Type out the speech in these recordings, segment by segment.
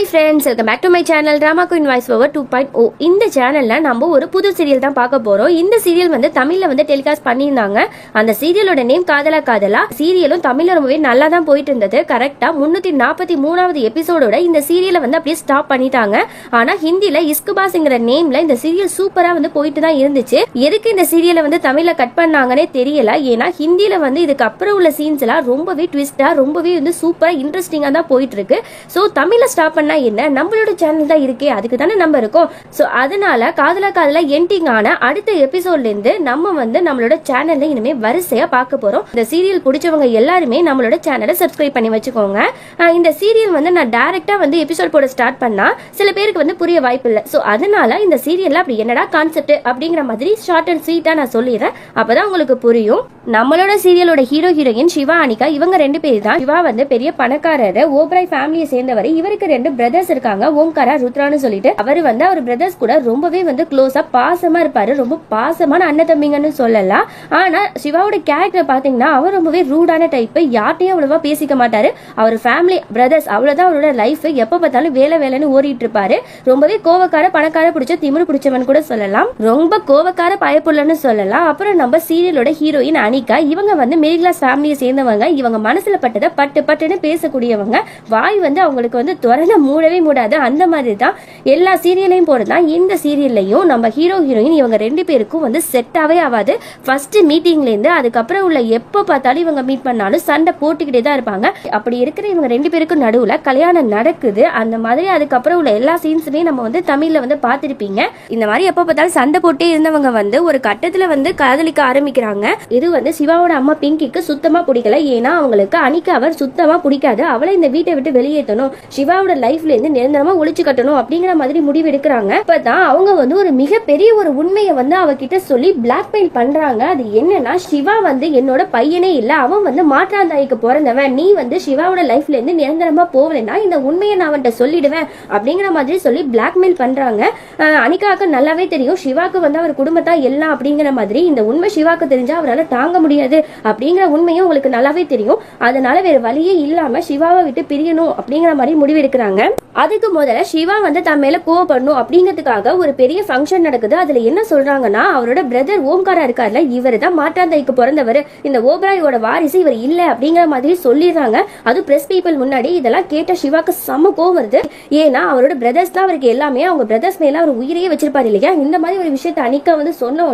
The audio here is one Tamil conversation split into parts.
Hi friends, welcome back to my channel drama queen voice over 2.0. இந்த சேனலில் நம்ம ஒரு புது சீரியல் தான் பார்க்க போகிறோம். இந்த சீரியல் வந்து தமிழில் வந்து டெலிகாஸ்ட் பண்ணியிருந்தாங்க. அந்த சீரியலோட நேம் காதலா காதலா. சீரியலும் தமிழில் ரொம்பவே நல்லா தான் போயிட்டு இருந்தது. கரெக்டாக 343வது எபிசோடோட இந்த சீரியலை வந்து அப்படியே ஸ்டாப் பண்ணிட்டாங்க. ஆனால் ஹிந்தியில் இஸ்குபாஸ்ங்கிற நேமில் இந்த சீரியல் சூப்பராக வந்து போயிட்டு தான் இருந்துச்சு. எதுக்கு இந்த சீரியலை வந்து தமிழில் கட் பண்ணாங்கன்னே தெரியல. ஏன்னா ஹிந்தியில் வந்து இதுக்கு அப்புறம் உள்ள சீன்ஸ் எல்லாம் ரொம்பவே ட்விஸ்டாக ரொம்பவே வந்து சூப்பராக இன்ட்ரெஸ்டிங்காக தான் போயிட்டு இருக்கு. ஸோ தமிழில் ஸ்டாப் பண்ணா என்ன, நம்மளோட சேனல் தான் இருக்கே, அதுக்கு தானே நம்ம இருக்கோம். ஸோ அதனால காதலா காதலா எண்டிங் ஆன அடுத்த எபிசோட்ல இருந்து நம்ம வந்து நம்மளோட சேனல்ல இனிமே வரிசையா பார்க்க போறோம். இந்த சீரியல் பிடிச்சவங்க எல்லாருமே நம்மளோட சேனலை சப்ஸ்கிரைப் பண்ணி வச்சுக்கோங்க. இந்த சீரியல் வந்து நான் டைரக்டா வந்து எபிசோட் போட ஸ்டார்ட் பண்ணா சில பேருக்கு வந்து புரிய வாய்ப்பு இல்லை. ஸோ அதனால இந்த சீரியல்ல அப்படி என்னடா கான்செப்ட் அப்படிங்கிற மாதிரி ஷார்ட் அண்ட் ஸ்வீட்டா நான் சொல்லிடுறேன். அப்பதான் உங்களுக்கு புரியும். நம்மளோட சீரியலோட ஹீரோ ஹீரோயின் சிவா அனிகா இவங்க 2 பேர் தான். சிவா வந்து பெரிய பணக்காரர், ஓப்ராய் ஃபேமிலியை சேர்ந்தவர். இவருக்கு 2 பிரதர்ஸ் இருக்காங்க, ஓம்காரா ருத்ரான்னு சொல்லிட்டு. அவர் வந்து அவர் பிரதர்ஸ் கூட ரொம்பவே வந்து க்ளோஸா பாசமா இருப்பாரு. ரொம்ப பாசமான அண்ணன் தம்பிங்கன்னு சொல்லலாம். ஆனா சிவாவோட கேரக்டர் பாத்தீங்கன்னா அவர் ரொம்பவே ரூடான டைப். யார்ட்டையும் அவ்வளவா பேசிக்க மாட்டாரு. அவர் ஃபேமிலி பிரதர்ஸ் அவ்வளவுதான் அவரோட லைஃப். எப்ப பார்த்தாலும் வேலை வேலைன்னு ஓடிட்டு இருப்பாரு. ரொம்பவே கோவக்கார பணக்கார பிடிச்ச திமிரு பிடிச்சவன் கூட சொல்லலாம். ரொம்ப கோவக்கார பயப்புள்ளன்னு சொல்லலாம். அப்புறம் நம்ம சீரியலோட ஹீரோயின் அனிகா இவங்க வந்து மிடில் கிளாஸ் ஃபேமிலியை சேர்ந்தவங்க. இவங்க மனசுல பட்டதை பட்டு பட்டுன்னு பேசக்கூடியவங்க. வாய் வந்து அவங்களுக்கு வந்து துறந்த மூடவே மூடாது. அந்த மாதிரி தான் எல்லா சீரியலையும் போறதுதான் இந்த சீரியல்லையும் நம்ம ஹீரோ ஹீரோயின் இவங்க 2 பேருக்கும் வந்து செட்டாவே ஆகாது. ஃபர்ஸ்ட் மீட்டிங்ல இருந்து அதுக்கப்புறம் உள்ள எப்ப பார்த்தாலும் இவங்க மீட் பண்ணாலும் சண்டை போட்டுக்கிட்டே தான் இருப்பாங்க. அப்படி இருக்கிற இவங்க 2 பேருக்கும் நடுவுல கல்யாணம் நடக்குது. அந்த மாதிரி அதுக்கப்புறம் உள்ள எல்லா சீன்ஸுமே நம்ம வந்து தமிழ்ல வந்து பார்த்திருப்பீங்க. இந்த மாதிரி எப்ப பார்த்தாலும் சண்டை போட்டே இருந்தவங்க வந்து ஒரு கட்டத்துல வந்து காதலிக்க ஆரம்பிக்கிறாங்க. இது வந்து சிவாவோட அம்மா பிங்கிக்கு சுத்தமா பிடிக்கல. ஏன்னா அவங்களுக்கு அனிகாவை சுத்தமா பிடிக்காது. அவளை இந்த வீட்டை விட்டு வெளியேற்றணும், சிவாவோட லைஃப்ல இருந்து நிரந்தரமா ஒழிச்சு கட்டணும் அப்படிங்கிற மாதிரி முடிவு எடுக்கிறாங்க. இப்பதான் அவங்க வந்து ஒரு மிகப்பெரிய ஒரு உண்மையை வந்து அவகிட்ட சொல்லி பிளாக்மெயில் பண்றாங்க. அது என்னன்னா, சிவா வந்து என்னோட பையனே இல்ல, அவன் வந்து மாற்றாந்தாய்க்கு பிறந்தவன். நீ வந்து சிவாவோட லைஃப்ல இருந்து நிரந்தரமா போகலைன்னா இந்த உண்மையை நான் அவன்கிட்ட சொல்லிடுவேன் அப்படிங்கிற மாதிரி சொல்லி பிளாக்மெயில் பண்றாங்க. அனிகாவுக்கு நல்லாவே தெரியும் சிவாக்கு வந்து அவர் குடும்பத்தா எல்லாம் அப்படிங்கிற மாதிரி. இந்த உண்மை சிவாக்கு தெரிஞ்சா அவரால் தாங்க முடியாது அப்படிங்கிற உண்மையும் உங்களுக்கு நல்லாவே தெரியும். அதனால வேற வழியே இல்லாம சிவாவை விட்டு பிரியணும் அப்படிங்கிற மாதிரி முடிவு எடுக்கிறாங்க. அதுக்கு முதல்ல சிவா வந்து தன் மேல கோவப்படணும் அப்படிங்கிறதுக்காக ஒரு பெரிய ஃபங்க்ஷன் நடக்குது. அதுல என்ன சொல்றாங்கன்னா, அவரோட பிரதர் ஓம்காரா இருக்கார்ல, இவர் தான் மாற்றாந்தாய்க்கு பிறந்தவர், இந்த ஓப்ராயோட வாரிசு இவர் இல்ல அப்படிங்கிற மாதிரி சொல்லிடுறாங்க. அது பிரஸ் பீப்புள் முன்னாடி. இதெல்லாம் கேட்ட சிவாக்கு செம்ம கோவம் வருது. ஏன்னா அவரோட பிரதர்ஸ் தான் அவருக்கு எல்லாமே. அவங்க பிரதர்ஸ் மேல அவர் உயிரையே வச்சிருப்பாரு இல்லையா. இந்த மாதிரி ஒரு விஷயத்தை அனிகா வந்து சொன்ன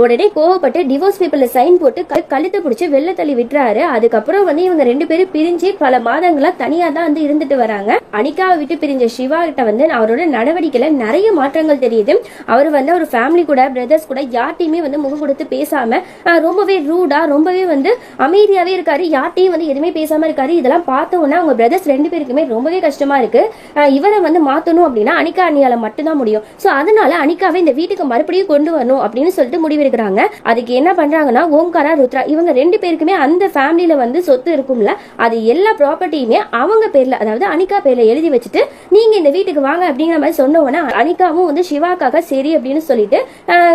உடனே கோவப்பட்டு டிவோர்ஸ் பேப்பர்ல சைன் போட்டு கழுத்தை பிடிச்சி வெள்ள தள்ளி விட்டுறாரு. அதுக்கப்புறம் வந்து இவங்க 2 பேரும் பிரிஞ்சு பல மாதங்களா தனியா தான் வந்து இருந்துட்டு வராங்க. அனிகாவை விட்டு பிரிஞ்ச சிவா கிட்ட வந்து அவரோட நடவடிக்கையில நிறைய மாற்றங்கள் தெரியுது. அவர் வந்து ஒரு ஃபேமிலி கூட பிரதர்ஸ் கூட யார்ட்டையுமே வந்து முகம் கொடுத்து பேசாம ரொம்பவே ரூடா ரொம்பவே வந்து அமைதியாவே இருக்காரு. யார்ட்டையும் வந்து எதுவுமே பேசாம இருக்காரு. இதெல்லாம் பார்த்த உடனே அவங்க பிரதர்ஸ் 2 பேருக்குமே ரொம்பவே கஷ்டமா இருக்கு. இவரை வந்து மாத்தணும் அப்படின்னா அனிகா அண்ணியால மட்டும்தான் முடியும். சோ அதனால அனிகாவை இந்த வீட்டுக்கு மறுபடியும் கொண்டு வரணும் அப்படின்னு சொல்லிட்டு முடிவெடுக்கிறாங்க. அதுக்கு என்ன பண்றாங்கன்னா, ஓம்காரா ருத்ரா இவங்க 2 பேருக்குமே அந்த ஃபேமிலியில வந்து சொத்து இருக்கும்ல, அது எல்லா ப்ராப்பர்ட்டியுமே அவங்க பேர்ல, அதாவது அனிகா பேர்ல எழுதி வச்சுட்டு நீங்க இந்த வீட்டுக்கு வாங்க அப்படிங்கிற மாதிரி சொன்ன உடனே அனிகாவும் வந்து சிவாக்காக சரி அப்படின்னு சொல்லிட்டு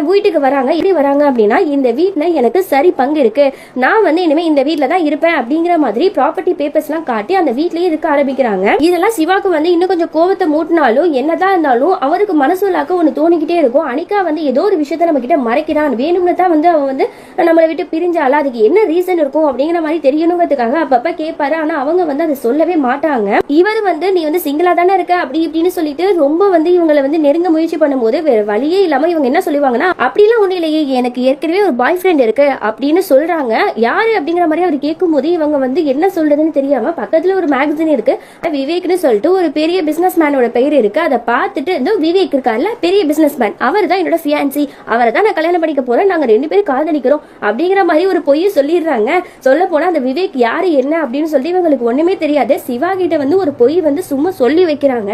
வீட்டுக்கு வராங்க. எப்படி வராங்க அப்படின்னா, இந்த வீட்டுல எனக்கு சரி பங்கு இருக்கு, நான் வந்து இனிமே இந்த வீட்டுல தான் இருப்பேன் அப்படிங்கிற மாதிரி ப்ராப்பர்ட்டி பேப்பர்ஸ் எல்லாம் காட்டி அந்த வீட்லயே இருக்க ஆரம்பிக்கிறாங்க. இதெல்லாம் சிவாக்கு வந்து இன்னும் கொஞ்சம் கோவத்தை மூட்டினாலும் என்னதான் இருந்தாலும் அவருக்கு மனசுலாக்க ஒண்ணு தோணிக்கிட்டே இருக்கும். அனிகா வந்து ஏதோ ஒரு விஷயத்த நம்ம கிட்ட மறைக்கிறான், வேணும்னு தான் வந்து அவன் வந்து நம்மளை விட்டு பிரிஞ்சால, அதுக்கு என்ன ரீசன் இருக்கும் அப்படிங்கிற மாதிரி தெரியணுங்கிறதுக்காக அப்பப்ப கேட்பாரு. ஆனா அவங்க வந்து அதை சொல்லவே மாட்டாங்க. இவர் வந்து நீ வந்து சிங்கிளா தானே இருக்க அப்படி இப்படின்னு சொல்லிட்டு ரொம்ப வந்து இவங்களை வந்து நெருங்க முயற்சி பண்ணும்போது வேற வழியே இல்லாம இவங்க என்ன சொல்லுவாங்கன்னா, அப்படிலாம் ஒண்ணு இல்லையே, எனக்கு ஏற்கனவே ஒரு பாய் ஃப்ரெண்ட் இருக்கு அப்படின்னு சொல்றாங்க. யாரு அப்படிங்கிற மாதிரி அவர் கேட்கும் போது இவங்க வந்து என்ன சொல்றதுன்னு தெரியாம பக்கத்துல ஒரு மேகசின் இருக்கு, விவேக்னு சொல்லிட்டு ஒரு பெரிய பிசினஸ் மேனோட பெயர் இருக்கு. அதை பார்த்துட்டு இந்த விவேக் இருக்கார்ல, பெரிய பிசினஸ் மேன், அவர் தான் என்னோட ஃபியான்சி, அவரை தான் நான் கல்யாணம் பண்ணிக்க போறேன், நாங்க 2 பேரும் காதலிக்கிறோம் அப்படிங்கிற மாதிரி ஒரு பொய்யை சொல்லிடுறாங்க. சொல்ல போனா அந்த விவேக் யாரு என்ன அப்படின்னு சொல்லி இவங்களுக்கு ஒண்ணுமே தெரியாது. சிவா கிட்ட வந்து ஒரு பொய் வந்து சும்மா சொல்லி வைக்கிறாங்க.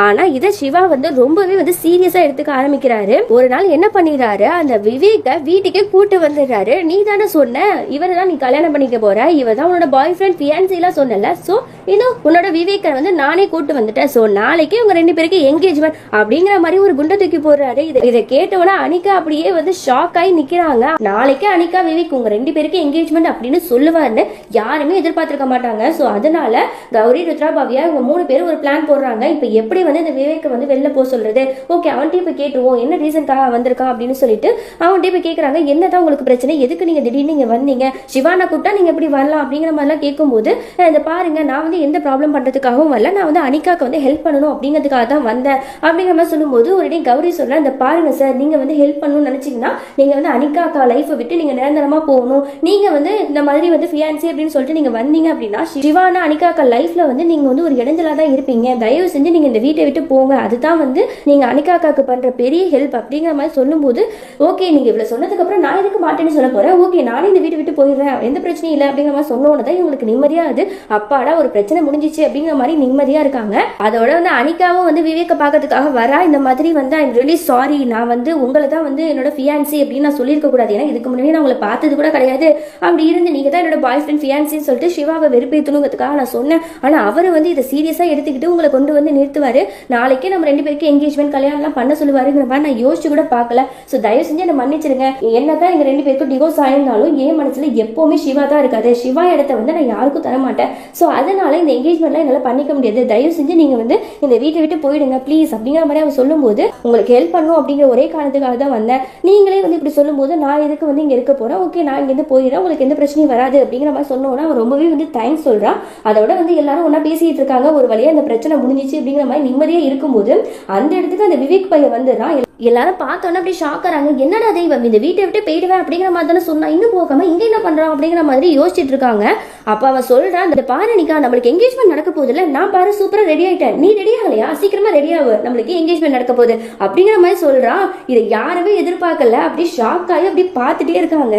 ஆனா இதை சிவா வந்து ரொம்பவே வந்து சீரியஸா எடுத்துக்க ஆரம்பிக்கிறாரு. ஒரு நாள் என்ன பண்ணிடுறாரு, அந்த விவேக்க வீட்டுக்கே கூட்டு வந்துடுறாரு. நீ தானே சொன்ன இவரை தான் நீ கல்யாணம் பண்ணிக்க போற, இவர் தான் உன்னோட பாய் ஃப்ரெண்ட் ஃபியான்சி எல்லாம் சொன்னல, சோ இதோ உன்னோட விவேக்க வந்து நானே கூட்டு வந்துட்டேன், சோ நாளைக்கு உங்க 2 பேருக்கு என்கேஜ்மெண்ட் அப்படிங்கிற மாதிரி ஒரு குண்டை தூக்கி போடுறாரு. இதை கேட்டவனா அனிகா அப்படியே வந்து ஷாக் ஆகி நிக்கிறாங்க. நாளைக்கு அனிகா விவேக் உங்க 2 பேருக்கு என்கேஜ்மெண்ட் அப்படின்னு சொல்லுவாருன்னு யாருமே எதிர்பார்த்திருக்க மாட்டாங்க. சோ அதனால கௌரி ருத்ரா பவ்யா இவங்க 3 பேரும் ஒரு பிளான் பிளான் போடுறாங்க. இப்போ எப்படி வந்து இந்த விவேக்கை வந்து வெளில போக சொல்றது? ஓகே, அவன்கிட்ட இப்போ கேட்டுவோம் என்ன ரீசன்காக வந்திருக்கான் அப்படின்னு சொல்லிட்டு அவன்கிட்ட இப்போ கேட்குறாங்க, என்னதான் உங்களுக்கு பிரச்சனை, எதுக்கு நீங்க திடீர்னு நீங்க வந்தீங்க, சிவானா கூப்பிட்டா நீங்க எப்படி வரலாம் அப்படிங்கிற மாதிரிலாம் கேட்கும்போது, இந்த பாருங்க நான் வந்து எந்த ப்ராப்ளம் பண்றதுக்காகவும் வரல, நான் வந்து அனிகாக்கு வந்து ஹெல்ப் பண்ணணும் அப்படிங்கிறதுக்காக தான் வந்தேன் அப்படிங்கிற மாதிரி சொல்லும்போது ஒரு கௌரி சொல்றேன், இந்த பாருங்க சார், நீங்க வந்து ஹெல்ப் பண்ணணும்னு நினைச்சீங்கன்னா நீங்க வந்து அனிகாக்கா லைஃபை விட்டு நீங்க நிரந்தரமா போகணும். நீங்க வந்து இந்த மாதிரி வந்து ஃபியான்சி அப்படின்னு சொல்லிட்டு நீங்க வந்தீங்க அப்படின்னா சிவானா அனிகாக்கா லைஃப்ல வந்து நீங்க வந்து ஒரு இடைஞ்சலா தான் இருப்பீங்க. தயவு செஞ்சு நீங்க இந்த வீட்டை விட்டு போங்க, அதுதான் வந்து நீங்க அனிகாக்காக்கு பண்ற பெரிய ஹெல்ப் அப்படிங்கிற மாதிரி சொல்லும்போது, ஓகே நீங்க இவ்வளவு சொன்னதுக்கு அப்புறம் நான் எதுக்கு மாட்டேன்னு சொல்ல போறேன், ஓகே நானே இந்த வீட்டை விட்டு போயிடுறேன், எந்த பிரச்சனையும் இல்லை அப்படிங்கிற மாதிரி சொன்னோன்னு தான் இவங்களுக்கு நிம்மதியா அது அப்பாடா ஒரு பிரச்சனை முடிஞ்சிச்சு அப்படிங்கிற மாதிரி நிம்மதியா இருக்காங்க. அதோட வந்து அனிகாவும் வந்து விவேக்க பார்க்கறதுக்காக வரா. இந்த மாதிரி வந்து ஐம் ரியலி சாரி, நான் வந்து உங்களை தான் வந்து என்னோட ஃபியான்சி அப்படின்னு நான் சொல்லியிருக்க கூடாது, ஏன்னா இதுக்கு முன்னாடி நான் உங்களை பார்த்தது கூட கிடையாது, அப்படி இருந்து நீங்க தான் என்னோட பாய் ஃப்ரெண்ட் ஃபியான்சின்னு சொல்லிட்டு சிவாவை வெறுப்பேற்றணுங்கிறதுக்காக நான் சொன்னேன். ஆனா அவர் வந்து இதை சீரியஸா எடுத்துக்கிட்டு உங்களை கொண்டு வந்து நிறுத்துவாரு, நாளைக்கே நம்ம 2 பேருக்கு என்கேஜ்மெண்ட் கல்யாணம்லாம் பண்ண சொல்லுவாருங்கிற மாதிரி நான் யோசிச்சு கூட பார்க்கல. ஸோ தயவு செஞ்சு என்ன மன்னிச்சிருங்க. என்னதான் எங்க 2 பேருக்கும் டிவோர்ஸ் ஆயிருந்தாலும் என் மனசுல எப்பவுமே சிவா தான் இருக்காது, சிவா இடத்த வந்து நான் யாருக்கும் தர மாட்டேன். ஸோ அதனால இந்த என்கேஜ்மெண்ட்லாம் என்னால் பண்ணிக்க முடியாது, தயவு செஞ்சு நீங்க வந்து இந்த வீட்டை விட்டு போயிடுங்க ப்ளீஸ் அப்படிங்கிற மாதிரி அவர் சொல்லும்போது, உங்களுக்கு ஹெல்ப் பண்ணணும் அப்படிங்கிற ஒரே காரணத்துக்காக தான் வந்தேன், நீங்களே வந்து இப்படி சொல்லும்போது நான் எதுக்கு வந்து இங்க இருக்க போறேன், ஓகே நான் இங்கிருந்து போயிடுறேன், உங்களுக்கு எந்த பிரச்சனையும் வராது அப்படிங்கிற மாதிரி சொன்னோன்னா அவர் ரொம்பவே வந்து தேங்க்ஸ் சொல்றான். அதோட வந்து எல்லாரும் ஒன்னா பேசிட்டு இருக்காங்க, ஒரு வழியா அந்த பிரச்சனை முடிஞ்சிச்சு அப்படிங்கிற மாதிரி நிம்மதியா இருக்கும்போது அந்த இடத்துக்கு அந்த விவேக் பையன் வந்துடுறான். எல்லாரும் பார்த்தோன்னா அப்படி ஷாக் ஆறாங்க, என்னடா தெய்வம் இந்த வீட்டை விட்டு போயிடுவேன் அப்படிங்கிற மாதிரி தானே சொன்னா, இன்னும் போகாம இங்க என்ன பண்றான் அப்படிங்கிற மாதிரி யோசிச்சுட்டு இருக்காங்க. அப்ப அவன் சொல்றான், அந்த பாரு நிக்கா நம்மளுக்கு என்கேஜ்மெண்ட் நடக்க போகுதுல, நான் பாரு சூப்பரா ரெடி ஆயிட்டேன், நீ ரெடி ஆகலையா, சீக்கிரமா ரெடி ஆகு, நம்மளுக்கு என்கேஜ்மெண்ட் நடக்க போகுது அப்படிங்கிற மாதிரி சொல்றான். இதை யாருமே எதிர்பார்க்கல, அப்படி ஷாக் ஆகி அப்படி பார்த்துட்டே இருக்காங்க.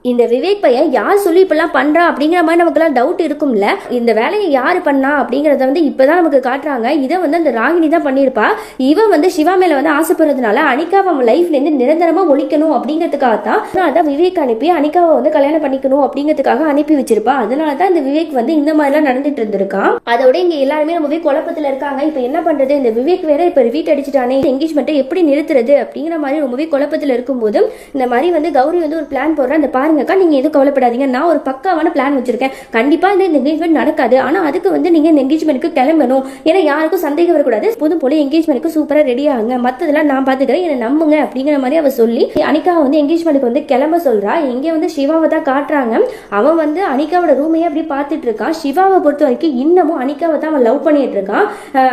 இந்த விவேக் பையன் யார் சொல்லி இப்பெல்லாம் பண்றா அப்படிங்கிற மாதிரி நமக்குலாம் டவுட் இருக்கும்ல, இந்த வேலையை யாரு பண்ணா அப்படிங்கறத வந்து இப்பதான் நமக்கு காட்டுறாங்க. இதை வந்து அந்த ராகினி தான் பண்ணியிருப்பா. இவன் வந்து சிவா மேல வந்து ஆசைப்படுறதுனால அனிகாவை அவன் லைஃப்ல இருந்து நிரந்தரமா ஒழிக்கணும் அப்படிங்கிறதுக்காக தான் அதான் விவேக் அனுப்பி அனிகாவை வந்து கல்யாணம் பண்ணிக்கணும் அப்படிங்கிறதுக்காக அனுப்பி வச்சிருப்பா. அதனாலதான் இந்த விவேக் வந்து இந்த மாதிரி எல்லாம் நடந்துட்டு இருந்திருக்கான். அதோட இங்க எல்லாருமே ரொம்பவே குழப்பத்துல இருக்காங்க. இப்ப என்ன பண்றது, இந்த விவேக் வேற இப்ப ரிவீட் அடிச்சுட்டானே, என்கேஜ்மெண்ட்டை எப்படி நிறுத்துறது அப்படிங்கிற மாதிரி ரொம்பவே குழப்பத்துல இருக்கும்போது இந்த மாதிரி வந்து கௌரி வந்து ஒரு பிளான் போடுறா. அந்த நீங்க எதுவும் கவலைப்படாதீங்க, நான் ஒரு பக்காவான பிளான் வச்சிருக்கேன், கண்டிப்பா இந்த என்கேஜ்மெண்ட் நடக்காது, ஆனா அதுக்கு வந்து நீங்க இந்த என்கேஜ்மெண்ட்க்கு கிளம்பணும், ஏன்னா யாருக்கும் சந்தேகம் வரக்கூடாது, புது போல என்கேஜ்மெண்ட்க்கு சூப்பரா ரெடி ஆகுங்க, மத்ததெல்லாம் நான் பாத்துக்கிறேன், என்ன நம்புங்க அப்படிங்கிற மாதிரி அவ சொல்லி அனிகா வந்து என்கேஜ்மெண்ட்க்கு வந்து கிளம்ப சொல்றா. எங்க வந்து சிவாவை தான் காட்டுறாங்க. அவன் வந்து அனிகாவோட ரூமையே அப்படி பார்த்துட்டு இருக்கான். சிவாவை பொறுத்த வரைக்கும் இன்னமும் அனிகாவை தான் அவன் லவ் பண்ணிட்டு இருக்கான்.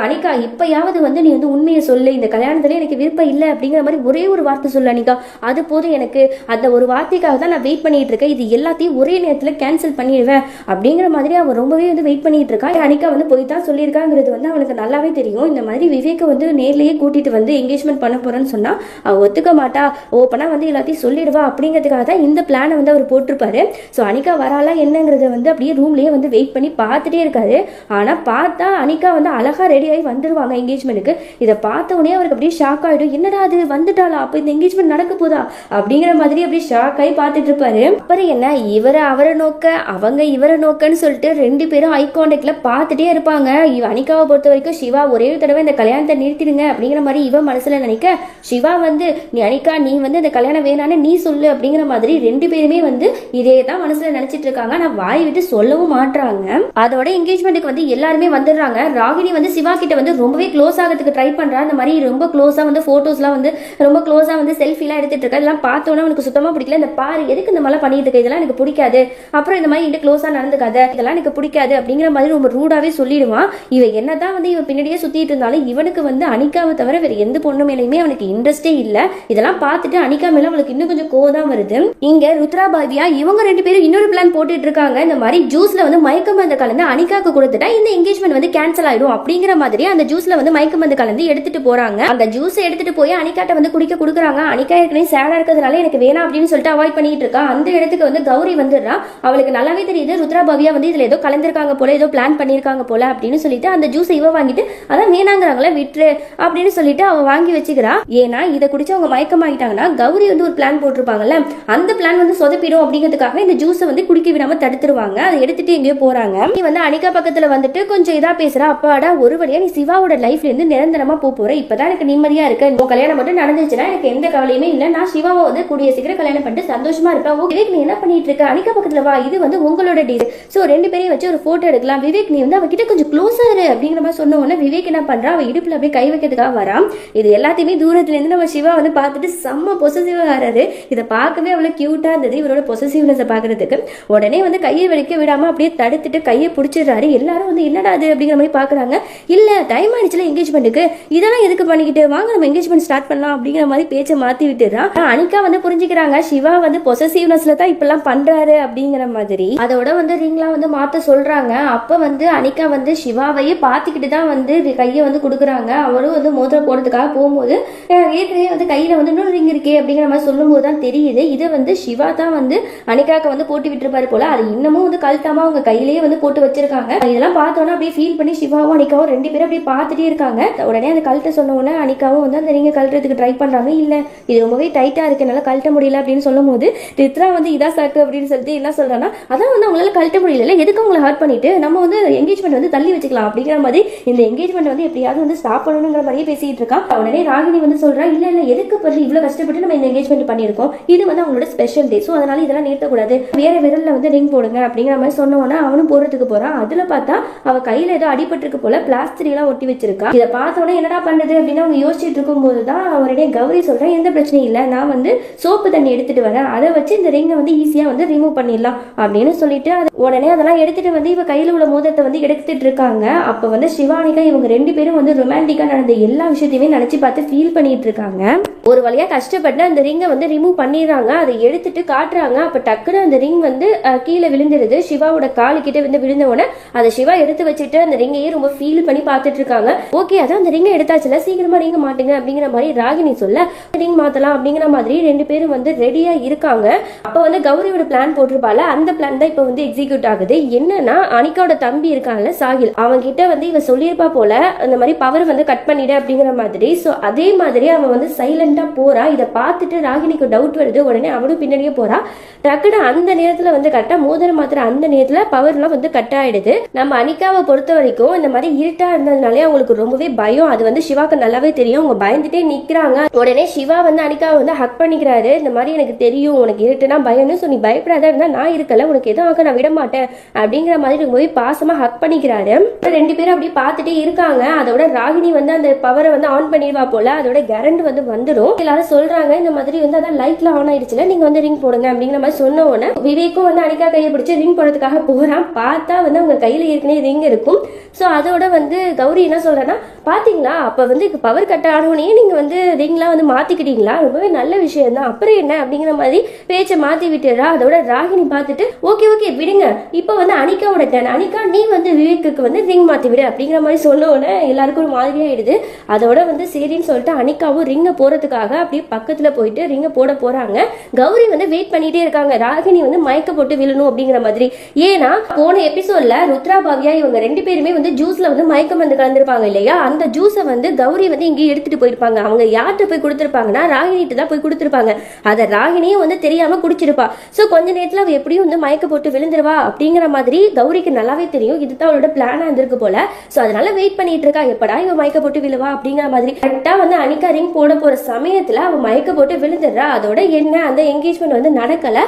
அனிகா இப்பயாவது வந்து நீ வந்து உண்மையை சொல்லு, இந்த கல்யாணத்துல எனக்கு விருப்பம் இல்லை அப்படிங்கிற மாதிரி ஒரே ஒரு வார்த்தை சொல்லு அனிகா, அது போதும் எனக்கு, அந்த ஒரு வார்த்தைக்காக தான் நான் வெயிட் பண்ணிட்டு இருக்கேன், இது எல்லாத்தையும் ஒரே நேரத்தில் கேன்சல் பண்ணிடுவேன் அப்படிங்கிற மாதிரி அவன் ரொம்பவே வந்து வெயிட் பண்ணிட்டு இருக்கான். அனிகா வந்து போய் தான் சொல்லியிருக்காங்கிறது வந்து அவனுக்கு நல்லாவே தெரியும். இந்த மாதிரி விவேக்கை வந்து நேர்லயே கூட்டிட்டு வந்து என்கேஜ்மெண்ட் பண்ண போறேன்னு சொன்னா அவன் ஒத்துக்க மாட்டா, ஓப்பனா வந்து எல்லாத்தையும் சொல்லிடுவா அப்படிங்கிறதுக்காக தான் இந்த பிளானை வந்து அவர் போட்டிருப்பாரு. ஸோ அனிகா வராலா என்னங்கிறத வந்து அப்படியே ரூம்லயே வந்து வெயிட் பண்ணி பார்த்துட்டே இருக்காரு. ஆனா பார்த்தா அனிகா வந்து அழகா ரெடி ஆகி வந்துருவாங்க என்கேஜ்மெண்ட்டுக்கு. இதை பார்த்த உடனே அவருக்கு அப்படியே ஷாக் ஆயிடும், என்னடா அது வந்துட்டாளா, அப்ப இந்த என்கேஜ்மெண்ட் நடக்க போதா அப்படிங்கிற மாதிரி அப்படியே ஷாக் ஆகி பார்த்துட்டு இருப்பாரு. அப்புறம் என்ன இவரை அவரை நோக்க அவங்க இவரை நோக்கன்னு சொல்லிட்டு 2 பேரும் ஐ கான்டாக்ட்ல பார்த்துட்டே இருப்பாங்க. அனிகாவை பொறுத்த வரைக்கும் சிவா ஒரே தடவை இந்த கல்யாணத்தை நிறுத்திடுங்க அப்படிங்கிற மாதிரி இவன் மனசுல நினைக்க, சிவா வந்து நீ அனிகா நீ வந்து இந்த கல்யாணம் வேணான்னு நீ சொல்லு அப்படிங்கிற மாதிரி 2 பேருமே வந்து இதே தான் மனசுல நினைச்சிட்டு இருக்காங்க. நான் வாய் விட்டு சொல்லவும் மாட்டாங்க. அதோட என்கேஜ்மெண்ட்டுக்கு வந்து எல்லாருமே வந்துடுறாங்க. ராகினி வந்து சிவா கிட்ட வந்து ரொம்பவே க்ளோஸ் ஆகிறதுக்கு ட்ரை பண்றா. இந்த மாதிரி ரொம்ப க்ளோஸா வந்து போட்டோஸ்லாம் வந்து ரொம்ப க்ளோஸா வந்து செல்ஃபிலாம் எடுத்துட்டு இருக்கா. இதெல்லாம் பார்த்தோன்னா அவனுக்கு சுத்தமா பிடிக்கல. இந்த பாரு எதுக்கு இந்த மாதிரி பண்ணிட்டு இருக்க, இதெல்லாம் எனக்கு பிடிக்காது, அப்புறம் இந்த மாதிரி இந்த க்ளோஸா நடந்துக்காத, இதெல்லாம் எனக்கு பிடிக்காது அப்படிங்கிற மாதிரி ரொம்ப ரூடாவே சொல்லிடுவான். இவன் என்னதான் வந்து இவன் பின்னாடியே சுத்திட்டு இருந்தாலும் இவனுக்கு வந்து அனிகாவை தவிர வேற எந்த பொண்ணு மேலேயுமே அவனுக்கு இன்ட்ரெஸ்டே இல்ல. இதெல்லாம் பார்த்துட்டு அனிகா மேல அவளுக்கு இன்னும் கொஞ்சம் கோவம் வருது. இங்க ருத்ரா பாவியா இவங்க 2 பேரும் இன்னொரு பிளான் போட்டுட்டு இருக்காங்க. இந்த மாதிரி ஜூஸ்ல வந்து மயக்க மருந்து கலந்து அனிகாக்கு கொடுத்துட்டா இந்த என்கேஜ்மெண்ட் வந்து கேன்சல் ஆயிடும் அப்படிங்கிற மாதிரி அந்த ஜூஸ்ல வந்து மயக்க மருந்து கலந்து எடுத்துட்டு போறாங்க. அந்த ஜூஸ் எடுத்துட்டு போய் அனிகாட்ட வந்து குடிக்க கொடுக்குறாங்க. அனிகா ஏற்கனவே சேடா இருக்கிறதுனால எனக்கு வேணாம் அப்படின்னு சொல்லிட்டு அவாய்ட் பண்ணிட்டு இருக்கா. அந்த இடத்துக்கு வந்து கௌரி வந்துடுறா. அவளுக்கு நல்லாவே தெரியுது ருத்ரா பவ்யா வந்து இதுல ஏதோ கலந்திருக்காங்க போல, ஏதோ பிளான் பண்ணிருக்காங்க போல அப்படின்னு சொல்லிட்டு அந்த ஜூஸ் இவ வாங்கிட்டு அதான் வேணாங்கிறாங்களே விட்டுரு அப்படின்னு சொல்லிட்டு அவ வாங்கி வச்சுக்கிறா. ஏன்னா இதை குடிச்சு அவங்க மயக்கமாயிட்டாங்கன்னா கௌரி வந்து ஒரு பிளான் போட்டிருப்பாங்கல்ல, அந்த பிளான் வந்து சொதப்பிடும் அப்படிங்கிறதுக்காக இந்த ஜூஸை வந்து குடிக்க விடாம தடுத்துருவாங்க. அதை எடுத்துட்டு எங்கேயோ போறாங்க. நீ வந்து அனிகா பக்கத்துல வந்துட்டு கொஞ்சம் இதா பேசுறா. அப்பாடா ஒரு வழியா நீ சிவாவோட லைஃப்ல இருந்து நிரந்தரமா போற, இப்பதான் எனக்கு நிம்மதியா இருக்கு, கல்யாணம் மட்டும் நடந்துச்சுன்னா எனக்கு எந்த கவலையுமே இல்லை, நான் சிவாவை வந்து கூடிய சீக்கிரம் கல்யாணம் பண்ணிட்டு சந்தோஷமா இருப்பேன், விவேக் நீ என்ன பண்ணிட்டு இருக்க, அனிகா பக்கத்துல வா, இது வந்து உங்களோட டேட், சோ 2 பேரையும் வச்சு ஒரு போட்டோ எடுக்கலாம், விவேக் நீ வந்து அவகிட்ட கொஞ்சம் க்ளோஸா இரு அப்படிங்கிற மாதிரி சொன்ன உடனே விவேக் என்ன பண்றா, அவ இடுப்புல அப்படியே கை வைக்கிறதுக்காக வரான். இது எல்லாத்தையுமே தூரத்துல இருந்து நம்ம சிவா வந்து பார்த்துட்டு செம்ம பொசசிவா ஆறாரு. இதை பார்க்கவே அவ்வளவு கியூட்டா இருந்தது இவரோட பொசசிவ்னஸை பாக்குறதுக்கு. உடனே வந்து கையை வலிக்க விடாம அப்படியே தடுத்துட்டு கையை பிடிச்சிடுறாரு. எல்லாரும் வந்து என்னடா அது அப்படிங்கிற மாதிரி பாக்குறாங்க. இல்ல டைம் ஆயிடுச்சுல என்கேஜ்மெண்ட்டுக்கு, இதெல்லாம் எதுக்கு பண்ணிக்கிட்டு, வாங்க நம்ம என்கேஜ்மெண்ட் ஸ்டார்ட் பண்ணலாம் அப்படிங்கிற மாதிரி பேச்சை மாத்தி விட்டுறான். அனிகா வந்து புரிஞ்சுக்கிறாங்க சிவா வந்து பொசசிவ்னஸ்ல தான் இப்பெல்லாம் பண்றாரு அப்படிங்கிற மாதிரி. அதோட வந்து ரிங்லாம் வந்து மாத்த சொல்றாங்க. அப்ப வந்து அனிகா வந்து சிவாவையே பாத்துக்கிட்டு தான் வந்து கையை வந்து கொடுக்குறாங்க. அவரும் வந்து மோதிரம் போடுறதுக்காக போகும்போது ஏற்கனவே வந்து கையில வந்து இன்னொரு ரிங் இருக்கே அப்படிங்கிற மாதிரி சொல்லும் போது தான் தெரியுது இதை வந்து சிவா தான் வந்து அனிகாக்கு வந்து போட்டு விட்டுருப்பாரு போல. அது இன்னமும் வந்து கழட்டாம அவங்க கையிலேயே வந்து போட்டு வச்சிருக்காங்க. இதெல்லாம் பார்த்தோன்னா அப்படியே ஃபீல் பண்ணி சிவாவும் அனிகாவும் 2 பேரும் அப்படியே பார்த்துட்டே இருக்காங்க. உடனே அந்த கழட்ட சொன்ன உடனே அனிகாவும் வந்து அந்த ரிங்கை கழட்டுறதுக்கு ட்ரை பண்றாங்க. இல்ல இது ரொம்பவே டைட்டா இருக்கு, என்னால கழட்ட முடியல அப்படின்னு சொல்லும் போது ரித்ரா வந்து இதா சாக்கு அப்படின்னு சொல்லிட்டு என்ன சொல்றாங்கன்னா, அதான் வந்து அவங்களால கழட்ட முடியல, எதுக்கு அவங்களை ஹர்ட் பண்ணிட்டு நம்ம வந்து என்கேஜ்மெண்ட் வந்து தள்ளி வச்சுக்கலாம் அப்படிங்கிற மாதிரி இந்த என்கேஜ்மெண்ட் வந்து எப்படியாவது வந்து ஸ்டாப் பண்ணணுங்கிற மாதிரியே பேசிட்டு இருக்கான். உடனே ராகினி வந்து சொல்றா, இல்ல இல்ல எதுக்கு பண்ணி இவ்வளவு கஷ்டப்பட்டு நம்ம இந்த என்கேஜ்மெண்ட் பண்ணிருக்கோம், இது வந்து அவங்களோட ஸ்பெஷல் டே, சோ அதனால இதெல்லாம் நிறுத்தக்கூடாது, வேற விரல்ல வந்து ரிங் போடுங்க அப்படிங்கிற மாதிரி சொன்னோன்னா அவனும் போடுறதுக்கு போறான். அதுல பார்த்தா அவ கையில ஏதோ அடிபட்டிருக்கு போல, பிளாஸ்டிக் எல்லாம் ஒட்டி வச்சிருக்கா. இதை பார்த்தோன்னே என்னடா பண்றது அப்படின்னு அவங்க யோசிச்சுட்டு இருக்கும் போதுதான் அவருடைய கௌரி சொல்றேன், எந்த பிரச்சனையும் இல்ல, நான் வந்து சோப்பு தண்ணி எடுத்துட்டு வரேன், அதை வச்சு இந்த ரிங்கை வந்து ஈஸியா வந்து ரிமூவ் பண்ணிடலாம் அப்படின்னு சொல்லிட்டு உடனே அதெல்லாம் எடுத்துட்டு வந்து இவ கையில உள்ள மோதிரத்தை வந்து எடுத்துட்டு இருக்காங்க. அப்ப வந்து சிவானிகா இவங்க 2 பேரும் வந்து ரொமான்டிக்கா நடந்த எல்லா விஷயத்தையுமே நினைச்சு பார்த்து ஃபீல் பண்ணிட்டு இருக்காங்க. ஒரு வழியா கஷ்டப்பட்டு அந்த ரிங்கை வந்து ரிமூவ் பண்ணிடுறாங்க. அதை எடுத்துட்டு காட்டுறாங்க. அப்ப டக்குன்னு அந்த ரிங் வந்து கீழே விழுந்துருது. சிவாவோட காலு கிட்ட வந்து விழுந்த உடனே அதை சிவா எடுத்து வச்சுட்டு அந்த ரிங்கையே ரொம்ப ஃபீல் பண்ணி பார்த்துட்டு இருக்காங்க. ஓகே அதான் அந்த ரிங்கை எடுத்தாச்சுல, சீக்கிரமா ரிங்க மாட்டுங்க அப்படிங்கிற மாதிரி ராகினி சொல்ல ரிங் மாத்தலாம் அப்படிங்கிற மாதிரி 2 பேரும் வந்து ரெடியா இருக்காங்க. அப்ப வந்து கௌரியோட பிளான் போட்டிருப்பால, அந்த பிளான் தான் இப்ப வந்து எக்ஸிக்யூட் ஆகுது. என்னன்னா அனிகாவோட தம்பி இருக்காங்கல்ல சாகில், அவன் கிட்ட வந்து இவ சொல்லியிருப்பா போல அந்த மாதிரி பவர் வந்து கட் பண்ணிடு அப்படிங்கிற மாதிரி. சோ அதே மாதிரி அவன் வந்து சைலண்டா போறா. இதை பார்த்துட்டு ராகினிக்கு டவுட் வருது. உடனே அவனும் பின்னாடியே போறா. டக்குனு அந்த நேரத்துல வந்து கரெக்டா மோதிரம் மாத்திர அந்த நேரத்துல பவர்லாம் வந்து கட் ஆயிடுது. நம்ம அனிகாவை பொறுத்த வரைக்கும் இந்த மாதிரி இருட்டா இருந்ததுனாலே அவங்களுக்கு ரொம்பவே பயம். அது வந்து சிவாக்கு நல்லாவே தெரியும். அவங்க பயந்துட்டே நிக்கிறாங்க. உடனே சிவா வந்து அனிகாவை வந்து ஹக் பண்ணிக்கிறாரு. இந்த மாதிரி எனக்கு தெரியும் உனக்கு இருட்டுனா பயம்னு, சோ நீ பயப்படாத இருந்தா நான் இருக்கல, உனக்கு எதுவும் ஆக நான் விட மாட்டேன் அப்படிங்கிற மாதிரி போய் பாசமா ஹக் பண்ணிக்கிறாரு. 2 பேரும் அப்படி பார்த்துட்டே இருக்காங்க. அதோட ராகினி வந்து அந்த பவரை வந்து ஆன் பண்ணிடுவா போல. அதோட கரண்ட் வந்து வந்துடும். எல்லாரும் சொல்றாங்க இந்த மாதிரி வந்து அதான் லைட்ல ஆன் ஆயிடுச்சுல, நீங்க வந்து ரிங் போடுங்க அப்படிங்கிற மாதிரி சொன்ன உடனே விவேக்கும் வந்து அனிகா கையை பிடிச்சி ரிங் போடுறதுக்காக போறான். பார்த்தா வந்து அவங்க கையில ஏற்கனவே ரிங் இருக்கும். சோ அதோட வந்து கௌரி என்ன சொல்றேன்னா, பாத்தீங்களா அப்ப வந்து பவர் கட் ஆனோடனே நீங்க வந்து ரிங்லாம் வந்து மாத்திக்கிட்டீங்களா, ரொம்பவே நல்ல விஷயம் தான், அப்புறம் என்ன அப்படிங்கிற மாதிரி பேச்சை மாத்தி விட்டுறா. அதோட ராகினி பார்த்துட்டு ஓகே ஓகே விடுங்க, இப்ப வந்து அனிகாவோட டர்ன், அனிகா நீ வந்து விவேக்கு வந்து ரிங் மாத்தி விடு அப்படிங்கிற மாதிரி சொன்ன உடனே எல்லாருக்கும் ஒரு மாதிரியா ஆயிடுது. அதோட வந்து சரின்னு சொல்லிட்டு அனிகாவும் ரிங்க போறதுக்காக அப்படியே பக்கத்துல போயிட்டு ரிங்க போட போறாங்க. கௌரி வந்து வெயிட் பண்ணிட்டே இருக்காங்க, ராகினி வந்து மயக்க போட்டு விழணும் அப்படிங்கிற மாதிரி. ஏன்னா போன எபிசோட்ல ருத்ரா பவ்யா இவங்க 2 பேருமே வந்து ஜூஸ்ல வந்து மயக்கம் வந்து கலந்துருப்பாங்க இல்லையா, அந்த ஜூஸை வந்து கௌரி வந்து இங்கேயே எடுத்துட்டு போயிருப்பாங்க. அவங்க யார்கிட்ட போய் கொடுத்துருப்பாங்கன்னா ராகினிட்டு தான் போய் கொடுத்துருப்பாங்க. அதை ராகினியும் வந்து தெரியாம குடிச்சிருப்பா. சோ கொஞ்ச நேரத்துல அவ எப்படியும் வந்து மயக்க போட்டு விழுந்துருவா அப்படிங்கிற மாதிரி கௌரிக்கு நல்லாவே தெரியும். இதுதான் அவளோட பிளானா இருந்திருக்கு போல. சோ அதனால வெயிட் பண்ணிட்டு இருக்கா, எப்படா இவ மயக்க போட்டு விழுவா அப்படிங்கிற மாதிரி. கரெக்டா வந்து அனிகா ரிங் போட போற சமயத்துல அவ மயக்க போட்டு விழுந்துடுறா. அதோட என்ன அந்த என்கேஜ்மெண்ட் வந்து நடக்கல.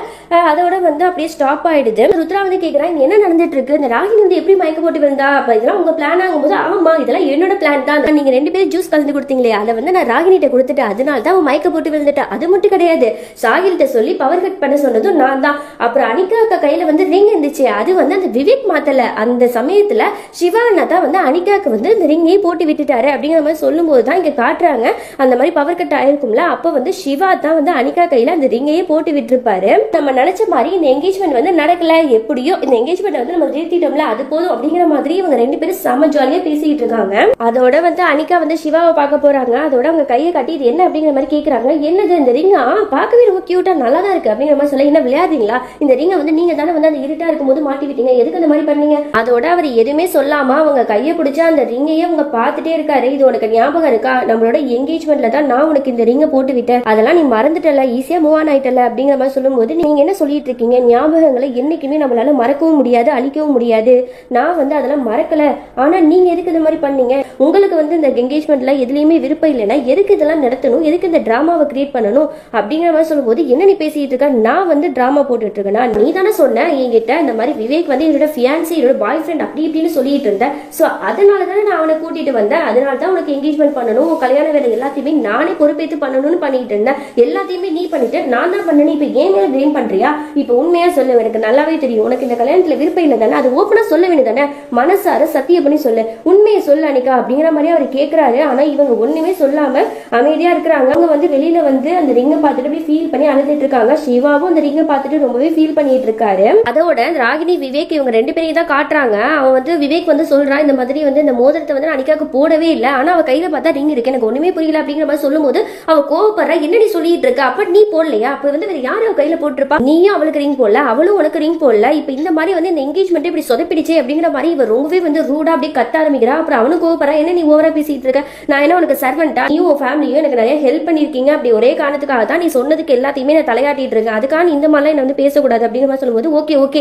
அதோட வந்து அப்படியே ஸ்டாப் ஆயிடுது. ருத்ரா வந்து கேக்குறாங்க என்ன நடந்துட்டு இருக்கு, இந்த ராகினி வந்து எப்படி மயக்க போட்டு விழுந்தா, அப்ப இதெல்லாம் உங்க பிளான் ஆகும் போது ஆமா இதெல்லாம் என்னோட பிளான் தான், நீங்க 2 பேரும் ஜூஸ் கலந்து கொடுத்தீங்களே அதை வந்து நான் ராகினிட்ட கொடுத்துட்டு அதனால தான் அவன் மயக்க போட்டு விழுந்துட்டா. அது மட்டும் கிடையாது, சாகில்கிட்ட சொல்லி பவர் கட் பண்ண சொன்னதும் நான் தான். அப்புறம் அனிகா அக்கா கையில வந்து ரிங் இருந்துச்சு, அது வந்து அந்த விவேக் மாத்தல. அந்த சமயத்துல சிவானா தான் வந்து அனிகாக்கு வந்து இந்த ரிங்கையே போட்டு விட்டுட்டாரு அப்படிங்கிற மாதிரி சொல்லும் போது தான் இங்க காட்டுறாங்க அந்த மாதிரி பவர் கட் ஆயிருக்கும்ல. அப்ப வந்து சிவா தான் வந்து அனிகா கையில அந்த ரிங்கையே போட்டு விட்டுருப்பாரு. நம்ம நினைச்ச மாதிரி இந்த என்கேஜ்மெண்ட் வந்து நடக்கல, எப்படியோ இந்த என்கேஜ்மெண்ட் வந்து நம்ம நிறுத்திட்டோம்ல அது போதும் அப்படிங்கிற மாதிரி இவங்க 2 பேரும் செம ஜாலியா பேசிட்டு இருக்காங்க. அதோட வந்து அனிகா வந்து சிவாவை பார்க்க போறாங்க. அதோட அவங்க கையை கட்டி இது என்ன அப்படிங்கிற மாதிரி கேக்குறாங்க. என்னது இந்த ரிங்கா பார்க்கவே ரொம்ப கியூட்டா நல்லா தான் இருக்கு அப்படிங்கிற மாதிரி சொல்ல, என்ன விளையாடுறீங்களா, இந்த ரிங்கை வந்து நீங்க தானே வந்து அந்த இருட்டா இருக்கும் போது மாட்டி விட்டீங்க, எதுக்கு அந்த மாதிரி பண்ணீங்க. அதோட அவர் எதுவுமே சொல்லாம அவங்க கையை பிடிச்சா அந்த ரிங்கையே அவங்க பார்த்துட்டே இருக்காரு. இது உனக்கு ஞாபகம் இருக்கா, நம்மளோட என்கேஜ்மெண்ட்ல தான் நான் உனக்கு இந்த ரிங்கை போட்டு விட்டேன், அதெல்லாம் நீ மறந்துட்டல, ஈஸியா மூவ் ஆன் ஆயிட்டல அப்படிங்கிற மாதிரி சொல்லும் போது நீங்க என்ன சொல்லிட்டு இருக்கீங்க, ஞாபகங்களை என்னைக்குமே நம்மளால மறக்கவும் முடியாது அழிக்கவும் முடியாது, நான் வந்து அதெல்லாம் மறக்கல, ஆனா நீங்க எதுக்கு இந்த மாதிரி பண்ணீங்க, உங்களுக்கு வந்து இந்த என்கேஜ்மெண்ட்ல எதுலயுமே விருப்பம் இல்லைன்னா எதுக்கு இதெல்லாம் நடத்தணும், எதுக்கு இந்த டிராமாவை கிரியேட் பண்ணணும் அப்படிங்கிற மாதிரி சொல்லும் போது என்ன நீ பேசிட்டு இருக்க இருக்க, நான் வந்து டிராமா போட்டுட்டு இருக்கேனா? நீ தானே சொன்ன என்கிட்ட இந்த மாதிரி விவேக் வந்து என்னோட ஃபியான்சி, என்னோட பாய் ஃப்ரெண்ட் அப்படி இப்படின்னு சொல்லிட்டு இருந்தேன். ஸோ அதனால தானே நான் அவனை கூட்டிட்டு வந்தேன். அதனால தான் உனக்கு என்கேஜ்மெண்ட் பண்ணணும், கல்யாண வேலை எல்லாத்தையுமே நானே பொறுப்பேற்று பண்ணணும்னு பண்ணிட்டு இருந்தேன். எல்லாத்தையுமே நீ பண்ணிட்டு நான் தான் பண்ணணும். இப்போ ஏன் மேல பிளேம் பண்றியா? இப்போ உண்மையா சொல்லு, எனக்கு நல்லாவே தெரியும் உனக்கு இந்த கல்யாணத்துல விருப்பம் இல்லை தானே. அது ஓப்பனா சொல்ல வேண்டியதானே, மனசார சத்தியம் பண்ணி சொல்லு, உண்மையை சொல்லு அனிகா அப்படிங்கிற மாதிரி அவர் கேட்கிறாரு. ஆனா இவங்க ஒண்ணுமே சொல்லாம அமைதியா இருக்கிறாங்க. அவங்க வந்து வெளியில வந்து அந்த ரிங்கை பார்த்துட்டு அப்படியே ஃபீல் பண்ணி அழுதுட்டு இருக்காங்க. சிவாவும் அந்த ரிங்கை பார்த்துட்டு ரொம்பவே ஃபீல் பண்ணிட்டு இருக்காரு. அதோட ராகினி விவேக் இவங்க ரெண்டு பேரையும் தான் காட்டுறாங்க. அவன் வந்து விவேக் வந்து சொல்றான் இந்த மாதிரி வந்து இந்த மோதிரத்தை வந்து அனிகாக்கு போடவே இல்லை, ஆனா அவ கையில பார்த்தா ரிங் இருக்கு, எனக்கு ஒண்ணுமே புரியல அப்படிங்கிற மாதிரி சொல்லும் போது அவ கோவப்படுறா. என்னடி சொல்லிட்டு இருக்க? அப்ப நீ போடலையா? அப்ப வந்து வேற யாரும் அவ கையில போட்டிருப்பா? நீயும் அவளுக்கு ரிங் போடல, அவளும் உனக்கு ரிங் போடல. இப்ப இந்த மாதிரி வந்து இந்த என்கேஜ்மெண்ட் இப்படி சொதப்பிடிச்சே அப்படிங்கிற மாதிரி இவ ரொம்பவே வந்து ரூடா அப்படியே கத்த ஆரம்பிக்கிறா. அப்புறம் அவனும் கோவப்படுறா. என்ன நீ ஓவரா பேசிட்டு இருக்க? நான் என்ன உனக்கு சர்வெண்டா? நீயும் உன் ஃபேமிலியும் எனக்கு நிறைய ஹெல்ப் பண்ணிருக்கீங்க, அப்படி ஒரே காரணத்துக்காக தான் நீ சொன்னதுக்கு எல்லாத்தையுமே நான் தலையாட்டிட்டு இருக்கேன், அதுக்காக இந்த மாதிரிலாம் என்ன வந்து பேசக்கூடாது அப்படிங்கிற மாதிரி சொல்லும்போது ஓகே ஓகே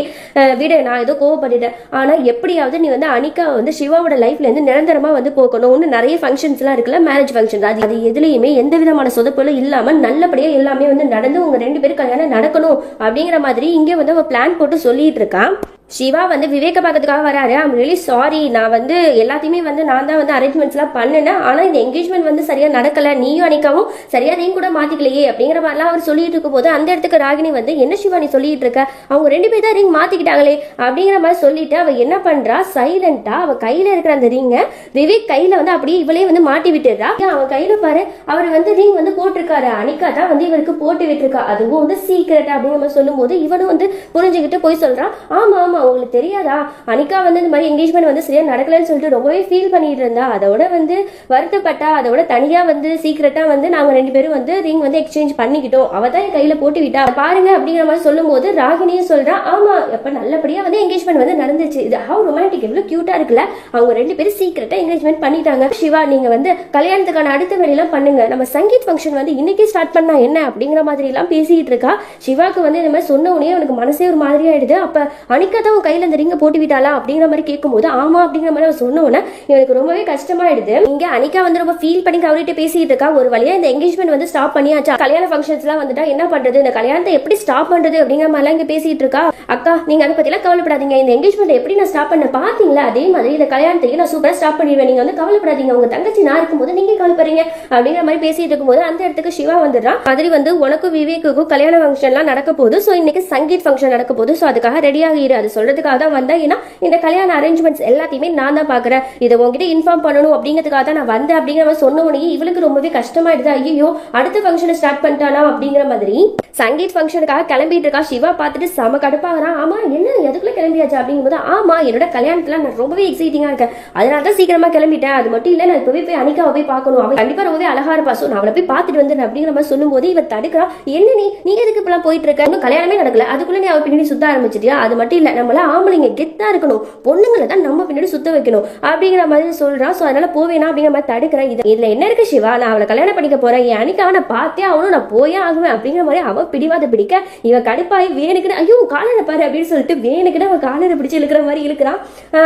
விட, நான் ஏதோ கோவப்பட்டுட்டேன், ஆனா எப்படியாவது நீ வந்து அனிகா வந்து சிவாவோட லைஃப்ல இருந்து நிரந்தரமா வந்து போக்கணும். ஒன்று நிறைய ஃபங்க்ஷன்ஸ் எல்லாம் இருக்குல்ல, மேரேஜ் ஃபங்க்ஷன், அது எதுலையுமே எந்த விதமான சொதப்பலும் இல்லாம நல்லபடியா எல்லாமே வந்து நடந்து உங்க ரெண்டு பேரும் கல்யாணம் நடக்கணும் அப்படிங்கிற மாதிரி இங்கே வந்து அவன் பிளான் போட்டு சொல்லிட்டு இருக்கான். சிவா வந்து விவேக பார்க்கறதுக்காக வராரு. ஐம் ரியலி சாரி, நான் வந்து எல்லாத்தையுமே வந்து நான் தான் வந்து அரேஞ்ச்மெண்ட்ஸ்லாம் பண்ணினேன், ஆனால் இந்த என்கேஜ்மெண்ட் வந்து சரியா நடக்கல, நீயும் அனிகாவும் சரியா நீங்க கூட மாத்திக்கலையே அப்படிங்கிற மாதிரிலாம் அவர் சொல்லிட்டு இருக்கும் போது அந்த இடத்துக்கு ராகினி வந்து என்ன சிவா நீ சொல்லிட்டு இருக்க, அவங்க ரெண்டு பேர் தான் ரிங் மாத்திக்கிட்டாங்களே அப்படிங்கிற மாதிரி சொல்லிட்டு அவ என்ன பண்றா, சைலண்டா அவ கையில இருக்கிற அந்த ரிங்கை விவேக் கையில வந்து அப்படியே இவளே வந்து மாட்டி விட்டுறா. அவன் கையில பாரு, அவர் வந்து ரிங் வந்து போட்டிருக்காரு, அனிகா தான் வந்து இவருக்கு போட்டு விட்டுருக்கா, அதுவும் வந்து சீக்கிரட் அப்படிங்கிற மாதிரி சொல்லும் போது இவனும் வந்து புரிஞ்சுக்கிட்டு போய் சொல்றான். ஆமா ஆமா உங்களுக்கு தெரியாதா, அனிகா வந்து இந்த மாதிரி என்கேஜ்மெண்ட் வந்து சரியா நடக்கலன்னு சொல்லிட்டு ரொம்பவே ஃபீல் பண்ணிட்டு இருந்தா, அதோட வந்து வருத்தப்பட்டா, அதோட தனியா வந்து சீக்கிரட்டா வந்து நாங்க ரெண்டு பேரும் வந்து ரிங் வந்து எக்ஸ்சேஞ்ச் பண்ணிக்கிட்டோம், அவ தான் என் கையில போட்டு விட்டா பாருங்க அப்படிங்கிற மாதிரி சொல்லும் போது ராகினியும் சொல்றா ஆமா எப்ப நல்லபடியா வந்து என்கேஜ்மெண்ட் வந்து நடந்துச்சு, இது ஹவ் ரொமான்டிக், எவ்வளவு கியூட்டா இருக்குல்ல, அவங்க ரெண்டு பேரும் சீக்கிரட்டா என்கேஜ்மெண்ட் பண்ணிட்டாங்க. சிவா நீங்க வந்து கல்யாணத்துக்கான அடுத்த வேலையெல்லாம் பண்ணுங்க, நம்ம சங்கீத் ஃபங்க்ஷன் வந்து இன்னைக்கே ஸ்டார்ட் பண்ணா என்ன அப்படிங்கிற மாதிரி எல்லாம் பேசிட்டு இருக்கா. சிவாக்கு வந்து இந்த மாதிரி சொன்ன உடனே அவனுக்கு மனசே ஒரு மாதிரி ஆயிடுது. அப்ப அனிகா தான் கையில இந்த ரிங்க போட்டு விட்டாளா அப்படிங்கிற மாதிரி கேட்கும்போது ஆமா அப்படிங்கிற மாதிரி அவன் சொன்ன உடனே எனக்கு ரொம்பவே கஷ்டமாயிடுது. இங்க அனிகா வந்து ரொம்ப ஃபீல் பண்ணி அவர்கிட்ட பேசிட்டு இருக்கா. ஒரு வழியா இந்த என்கேஜ்மெண்ட் வந்து ஸ்டாப் பண்ணியாச்சா, கல்யாண ஃபங்க்ஷன்ஸ் எல்லாம் வந்துட்டா என்ன பண்றது, இந்த கல்யாணத்தை எப்படி ஸ்டாப் பண்றது அப்படிங்கிற மாதிரி இங்க பேசிட்டு இருக்கா. அக்கா நீங்க அதை பத்தி எல்லாம் கவலைப்படாதீங்க, இந்த என்கேஜ்மெண்ட் எப்படி நான் ஸ்டாப் பண்ண பாத்தீங்களா, அதே மாதிரி இந்த கல்யாணத்தையும் நான் சூப்பரா ஸ்டாப் பண்ணிடுவேன், நீங்க வந்து கவலைப்படாதீங்க, உங்க தங்கச்சி நான் இருக்கும்போது நீங்க கவலைப்படுறீங்க அப்படிங்கிற மாதிரி பேசிட்டு இருக்கும்போது அந்த இடத்துக்கு சிவா வந்துடுறான். மாதிரி வந்து உனக்கும் விவேக்குக்கும் கல்யாண ஃபங்க்ஷன் எல்லாம் நடக்க போகுது, சோ இன்னைக்கு சங்கீத் ஃபங்க்ஷன் நடக்க போகுது, சோ அதுக்காக ரெடி ஆகிடு, அது சொல்றதுக்காக தான் வந்தா, ஏன்னா இந்த கல்யாண அரேஞ்ச்மெண்ட்ஸ் எல்லாத்தையுமே நான் தான் பாக்குறேன், இதை உங்ககிட்ட இன்ஃபார்ம் பண்ணணும் அப்படிங்கிறதுக்காக தான் நான் வந்தேன் அப்படிங்கிற மாதிரி சொன்ன உடனே இவளுக்கு ரொம்பவே கஷ்டமாயிடுது. ஐயோ அடுத்த ஃபங்க்ஷனை ஸ்டார்ட் பண்ணிட்டானா அப்படிங்கிற மாதிரி சங்கீத் ஃபங்க்ஷனுக்காக கிளம்பிட்டு இருக்கா. சிவா பார்த்துட்டு செம கடுப்பாகிறான். ஆமா என்ன எதுக்குள்ள கிளம்பியாச்சு அப்படிங்கும்போது ஆமா என்னோட கல்யாணத்துல நான் ரொம்பவே எக்ஸைட்டிங்கா இருக்கேன், அதனால தான் சீக்கிரமா கிளம்பிட்டேன், அது மட்டும் இல்ல நான் இப்பவே போய் அனிகாவை போய் பார்க்கணும், அவன் கண்டிப்பா ரொம்பவே அழகா இருப்பா, சோ நான் அவளை போய் பார்த்துட்டு வந்துடுறேன் அப்படிங்கிற மாதிரி சொல்லும் போது இவ தடுக்கிறா. என்ன நீ எதுக்கு இப்பெல்லாம் போயிட்டு இருக்க, இன்னும் கல்யாணமே நடக்கல அதுக்குள்ள நீ அவ பின்னாடி சுத்த ஆரம்பிச்சிட்டியா, அது மட்டும் இல்ல நம்மள ஆம்பளைங்க கெத்தா இருக்கணும், பொண்ணுங்களை தான் நம்ம பின்னாடி சுத்த வைக்கணும் அப்படிங்கிற மாதிரி சொல்றான். சோ அதனால போவேனா அப்படிங்கிற மாதிரி தடுக்கிறேன். இதுல என்ன இருக்கு சிவா, நான் அவளை கல்யாணம் பண்ணிக்க போறேன், என் அனிகாவை நான் பார்த்தே ஆகணும், நான் போயே ஆகுவேன் அப்படிங்கிற மாதிரி அவ பிடிவாத பிடிக்க இவன் கடுப்பாய் வேணுக்குன்னு ஐயோ காலரை பாரு அப்படின்னு சொல்லிட்டு வேணுக்குன்னு அவன் காலரை பிடிச்சு இழுக்கிற மாதிரி இழுக்கிறான்.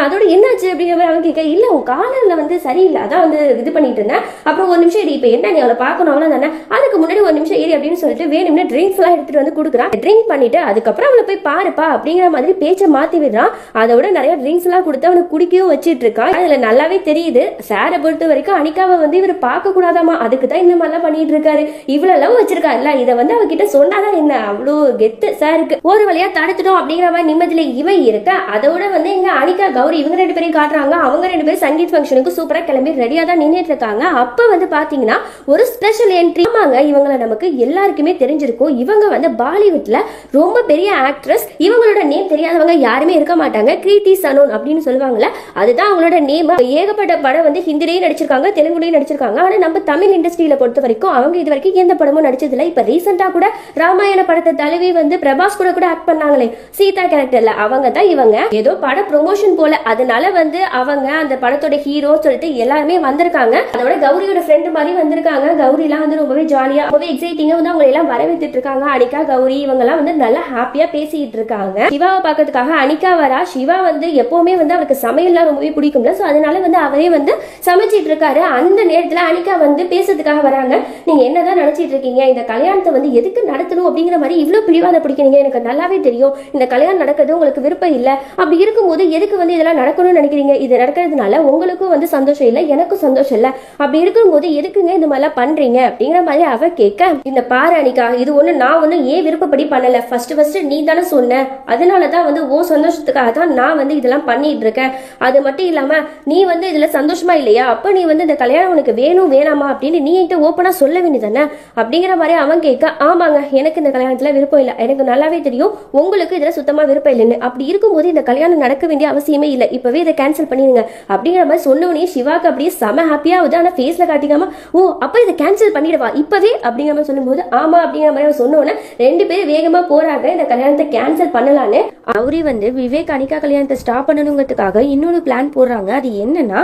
அதோட என்னாச்சு அப்படிங்கிற மாதிரி அவன் கேட்க, இல்ல உன் காலர்ல வந்து சரியில்லை, அதான் வந்து இது பண்ணிட்டு இருந்தேன், அப்புறம் ஒரு நிமிஷம் இப்ப என்ன நீ அவளை பார்க்கணும் அவ்வளவு தானே, அதுக்கு முன்னாடி ஒரு நிமிஷம் ஏறி அப்படின்னு சொல்லிட்டு வேணும்னு ட்ரிங்க்ஸ் எல்லாம் எடுத்துட்டு வந்து கொடுக்குறான். ட்ரிங்க் பண்ணிட்டு அதுக்கப்புறம் அவளை போய் பாருப்பா அப்படிங்கிற மாதிரி பேச்சை மாத்தி விடுறான். அதோட நிறைய ட்ரிங்க்ஸ் எல்லாம் கொடுத்து அவனுக்கு குடிக்கவும் வச்சிட்டு இருக்கான். அதுல நல்லாவே தெரியுது சாரை பொறுத்த வரைக்கும் அனிகாவை வந்து இவர் பார்க்க கூடாதாமா, அதுக்கு தான் இந்த மாதிரிலாம் பண்ணிட்டு இருக்காரு, இவ்வளவு லவ் வச்சிருக்காருல்ல, இதை வந்து அவகிட்ட சொன்னாதான் என்ன அவ்வளோ கெத்து சாருக்கு. ஒரு வழியா தடுத்துட்டோம் அப்படிங்கிற மாதிரி நிம்மதியில இவன் இருக்க. அதோட வந்து எங்க அனிகா கௌரி இவங்க ரெண்டு பேரையும் காட்டுறாங்க. அவங்க ரெண்டு பேரும் சங்கீத் ஃபங்க்ஷனுக்கு சூப்பரா கிளம்பி ரெடியா தான் நின்றுட்டு இருக்காங்க. அப்ப வந்து பாத்தீங்கன்னா ஒரு ஸ்பெஷல் என்ட்ரி. ஆமாங்க இவங்களை நமக்கு எல்லாருக்குமே தெரிஞ்சிருக்கும், இவங்க வந்து பாலிவுட்ல ரொம்ப பெரிய ஆக்ட்ரஸ், இவங்களோட நேம் தெரியாதவங்க யாருமே இருக்க மாட்டாங்க, கிருத்தி சனோன் அப்படின்னு சொல்லுவாங்கல்ல, அதுதான் அவங்களோட நேம். ஏகப்பட்ட படம் வந்து ஹிந்திலையும் நடிச்சிருக்காங்க, தெலுங்குலையும் நடிச்சிருக்காங்க. ஆனா நம்ம தமிழ் இண்டஸ்ட்ரியில பொறுத்த வரைக்கும் அவங்க இது வரைக்கும் எந்த படமும் நடிச்சதில்லை. இப்ப ரீசெண்டா கூட ராமாயண படத்தை தலைவி வந்து பிரபாஸ் கூட ஆக்ட் பண்ணாங்களே சீதா கேரக்டர்ல, அவங்க தான் இவங்க. ஏதோ பட ப்ரொமோஷன் போல, அதனால வந்து அவங்க அந்த படத்தோட ஹீரோ சொல்லிட்டு எல்லாருமே வந்திருக்காங்க. அதோட கௌரியோட ஃப்ரெண்ட் மாதிரி வந்திருக்காங்க. கௌரி எல்லாம் வந்து ரொம்பவே ஜாலியா ரொம்பவே எக்ஸைட்டிங்கா வந்து அவங்க எல்லாம் வரவேற்றுட்டு இருக்காங்க. அனிகா கௌரி இவங்க எல்லாம் வந்து நல்லா ஹாப்பியா பேசிட்டு இருக்காங்க. சிவாவை பார்க்கறதுக்காக அதுக்காக அனிகா வரா. சிவா வந்து எப்பவுமே வந்து அவருக்கு சமையல்லாம் ரொம்பவே பிடிக்கும்ல, ஸோ அதனால வந்து அவரே வந்து சமைச்சிட்டு இருக்காரு. அந்த நேரத்துல அனிகா வந்து பேசுறதுக்காக வராங்க. நீங்க என்னதான் நினைச்சிட்டு இருக்கீங்க, இந்த கல்யாணத்தை வந்து எதுக்கு நடத்தணும் அப்படிங்கிற மாதிரி இவ்வளவு பிடிவாத பிடிக்கிறீங்க, எனக்கு நல்லாவே தெரியும் இந்த கல்யாணம் நடக்கிறது உங்களுக்கு விருப்பம் இல்லை. அப்படி இருக்கும்போது எதுக்கு வந்து இதெல்லாம் நடக்கணும்னு நினைக்கிறீங்க, இது நடக்கிறதுனால உங்களுக்கும் வந்து சந்தோஷம் இல்லை, எனக்கும் சந்தோஷம் இல்லை. அப்படி இருக்கும்போது எதுக்குங்க இந்த மாதிரிலாம் பண்றீங்க அப்படிங்கிற மாதிரி அவ கேட்க, இந்த பாரு அனிகா, இது ஒண்ணு நான் ஒண்ணு ஏன் விருப்பப்படி பண்ணல, ஃபர்ஸ்ட் நீ தானே சொன்ன, அதனாலதான் வந்து ஓ சந்தோஷத்துக்காக தான் நான் வந்து இதெல்லாம் பண்ணிட்டு இருக்கேன். அது மட்டும் இல்லாம நீ வந்து இதுல சந்தோஷமா இல்லையா, அப்ப நீ வந்து இந்த கல்யாணம் உனக்கு வேணும் வேணாமா அப்படின்னு நீ என்கிட்ட ஓப்பனா சொல்ல வேண்டியதானே அப்படிங்கிற மாதிரி அவன் கேட்க, ஆமாங்க எனக்கு இந்த கல்யாணத்துல விருப்பம் இல்லை, எனக்கு நல்லாவே தெரியும் உங்களுக்கு இதுல சுத்தமா விருப்பம் இல்லைன்னு. அப்படி இருக்கும்போது இந்த கல்யாணம் நடக்க வேண்டிய அவசியமே இல்லை, இப்பவே இதை கேன்சல் பண்ணிடுங்க அப்படிங்கிற மாதிரி சொன்னவனே சிவாக்கு அப்படியே செம ஹாப்பியா ஆகுது. ஆனா ஃபேஸ்ல காட்டிக்காம, ஓ அப்ப இதை கேன்சல் பண்ணிடுவா இப்பவே அப்படிங்கிற மாதிரி சொல்லும்போது, ஆமா அப்படிங்கிற மாதிரி சொன்னோன்னே ரெண்டு பேரும் வேகமா போறாங்க இந்த கல்யாணத்தை கேன்சல் பண்ணலான்னு. கௌரி வந்து விவேக் அனிகா கல்யாணத்தை ஸ்டாப் பண்ணணுங்கிறதுக்காக இன்னொரு பிளான் போடுறாங்க. அது என்னன்னா,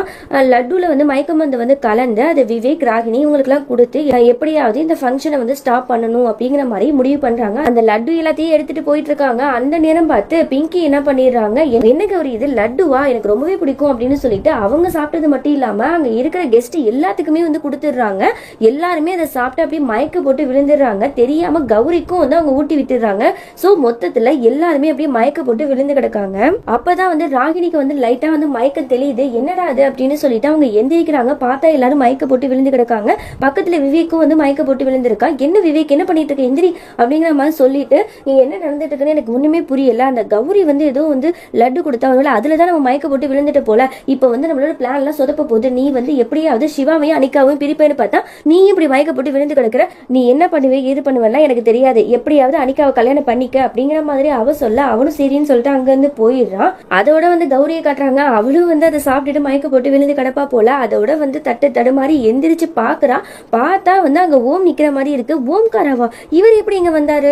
லட்டுல வந்து மயக்க மருந்து வந்து கலந்து அது விவேக் ராகினி இவங்களுக்கு எல்லாம் கொடுத்து எப்படியாவது இந்த ஃபங்க்ஷனை வந்து ஸ்டாப் பண்ணணும் அப்படிங்கிற மாதிரி முடிவு பண்றாங்க. அந்த லட்டு எல்லாத்தையும் எடுத்துட்டு போயிட்டு இருக்காங்க. அந்த நேரம் பார்த்து பிங்கி என்ன பண்ணிடுறாங்க, என்ன கௌரி இது லட்டுவா, எனக்கு ரொம்பவே பிடிக்கும் அப்படின்னு சொல்லிட்டு அவங்க சாப்பிட்டது மட்டும் இல்லாம அங்க இருக்கிற கெஸ்ட் எல்லாத்துக்குமே வந்து கொடுத்துடுறாங்க. எல்லாருமே அதை சாப்பிட்டு அப்படியே மயக்க போட்டு விழுந்துடுறாங்க. தெரியாம கௌரிக்கும் வந்து அவங்க ஊட்டி விட்டுடுறாங்க. சோ மொத்தத்துல எல்லாருமே அப்படியே மயக்க போட்டு விழுந்து கிடக்காங்க. அப்பதான் வந்து ராகினிக்கு வந்து லைட்டா வந்து மயக்கம் தெரியுது. என்னடா அது அப்படின்னு சொல்லிட்டு அவங்க எந்திரிக்கிறாங்க. பார்த்தா எல்லாரும் மயக்க போட்டு விழுந்து கிடக்காங்க. பக்கத்துல விவேக்கும் வந்து மயக்க போட்டு விழுந்திருக்கா. என்ன விவேக் என்ன பண்ணிட்டு இருக்க, எந்திரி அப்படிங்கிற மாதிரி சொல்லிட்டு, நீ என்ன நடந்துட்டு இருக்குன்னு எனக்கு ஒண்ணுமே புரியல, அந்த கௌரி வந்து ஏதோ வந்து லட்டு கொடுத்தவங்கள அதுலதான் நம்ம மயக்க போட்டு விழுந்துட்டு போல, இப்ப வந்து நம்மளோட பிளான் எல்லாம் சொதப்ப போகுது, நீ வந்து எப்படியாவது சிவாவையும் அனிகாவையும் பிரிப்பேன்னு பார்த்தா நீ இப்படி மயக்க போட்டு விழுந்து கிடக்குற, நீ என்ன பண்ணுவே ஏது பண்ணுவேன்னா எனக்கு தெரியாது, எப்படியாவது அனிகாவை கல்யாணம் பண்ணிக்க அப்படிங்கிற மாதிரி அவ சொல்ல, அவனும் சரின்னு சொல்லிட்டு அங்க இருந்து போயிடுறான். அதோட வந்து கௌரியை காட்டுறாங்க. அவளும் வந்து அதை சாப்பிட்டுட்டு மயக்க போட்டு விழுந்து கிடப்பா போல. அதோட வந்து தடுமாறி எந்திரிச்சு பாக்குறா. பார்த்தா வந்து அங்க ஓம் நிக்கிற மாதிரி இருக்கு. ஓம்காராவா, இவர் எப்படி இங்க வந்தாரு,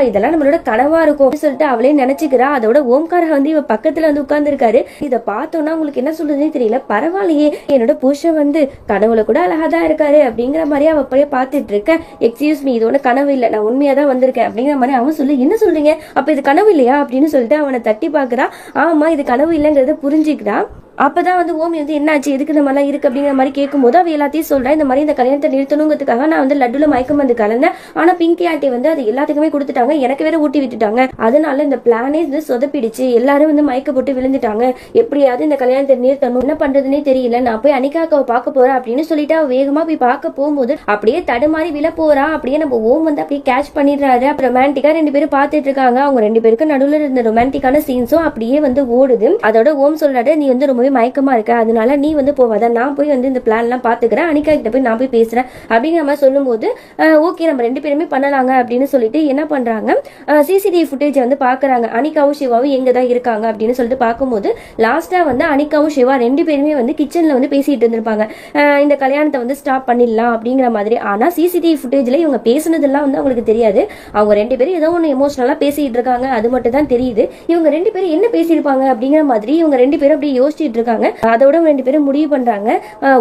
இதெல்லாம் நம்மளோட கனவா இருக்கும் சொல்லிட்டு அவளே நினைச்சுக்கிறா. அதோட ஓம்காரா வந்து இவ பக்கத்துல வந்து உட்கார்ந்து இருக்காரு. இதை பார்த்தோம்னா உங்களுக்கு என்ன சொல்றதுன்னே தெரியல. பரவாயில்லையே, என்னோட புருஷன் வந்து கனவுல கூட அழகாதான் இருக்காரு அப்படிங்கிற மாதிரி அவ அப்படியே பார்த்துட்டு இருக்க. எக்ஸ்கியூஸ் மீ, இது ஒண்ணு கனவு இல்ல, நான் உண்மையா தான் வந்திருக்கேன் அப்படிங்கிற மாதிரி அவன் சொல்லு. என்ன சொல்றீங்க, அப்ப இது கனவு இல்லையா அப்படின்னு சொல்லிட்டு அவனை தட்டி பாக்குறா. ஆமா இது கனவு இல்லைங்கிறத புரிஞ்சுக்கிறான். அப்பதான் வந்து ஓமி வந்து என்னாச்சு, எதுக்கு இந்த மாதிரிலாம் இருக்கு அப்படிங்கிற மாதிரி கேட்கும்போது அவ எல்லாத்தையும் சொல்றா. இந்த மாதிரி இந்த கல்யாணத்தை நிறுத்தணுங்கிறதுக்காக நான் வந்து லட்டுல மயக்கம் வந்து கலந்தேன். ஆனா பிங்கி ஆண்டி வந்து அது எல்லாத்துக்குமே கொடுத்துட்டாங்க, எனக்கு வேற ஊட்டி விட்டுட்டாங்க. அதனால இந்த பிளானே வந்து சொதப்பிடுச்சு, எல்லாரும் வந்து மயக்க போட்டு விழுந்துட்டாங்க, எப்படியாவது இந்த கல்யாணத்தை நிறுத்தணும், என்ன பண்றதுன்னே தெரியல, நான் போய் அனிகாக்காவை பார்க்க போறேன் அப்படின்னு சொல்லிட்டு அவ வேகமா போய் பார்க்க போகும்போது அப்படியே தடுமாறி விழ போறா. அப்படியே நம்ம ஓம் வந்து அப்படியே கேட்ச் பண்ணிடுறாரு. அப்புறம் ரொமான்டிக்கா ரெண்டு பேரும் பார்த்துட்டு இருக்காங்க. அவங்க ரெண்டு பேருக்கு நடுவில் இருந்த ரொமான்டிக்கான சீன்ஸும் அப்படியே வந்து ஓடுது. அதோட ஓம் சொல்றாரு, நீ வந்து ரொம்பவே மயக்கமா இருக்க, அதனால நீ வந்து போவாத, நான் போய் வந்து இந்த பிளான் எல்லாம் பாத்துக்கிறேன், அனிகா கிட்ட போய் நான் போய் பேசுறேன் அப்படிங்கிற மாதிரி சொல்லும்போது, ஓகே நம்ம ரெண்டு பேருமே பண்ணலாங்க அப்படின்னு சொல்லிட்டு என்ன பண்றாங்க, சிசிடிவி ஃபுட்டேஜ் வந்து பாக்குறாங்க. அனிகாவும் சிவாவும் எங்க தான் இருக்காங்க அப்படின்னு சொல்லிட்டு பார்க்கும்போது லாஸ்டா வந்து அனிகாவும் சிவா ரெண்டு பேருமே வந்து கிச்சன்ல வந்து பேசிட்டு இருந்திருப்பாங்க, இந்த கல்யாணத்தை வந்து ஸ்டாப் பண்ணிடலாம் அப்படிங்கிற மாதிரி. ஆனா சிசிடிவி ஃபுட்டேஜ்ல இவங்க பேசுனதெல்லாம் வந்து அவங்களுக்கு தெரியாது. அவங்க ரெண்டு பேரும் ஏதோ ஒன்று எமோஷனலா பேசிட்டு இருக்காங்க, அது மட்டும் தான் தெரியுது. இவங்க ரெண்டு பேரும் என்ன பேசியிருப்பாங்க அப்படிங்கிற மாதிரி இவங்க ரெண்டு பேரும் அப்படியே யோசிச்சுட்டு இருக்காங்க. அதோட ரெண்டு பேரும் முடிவு பண்றாங்க,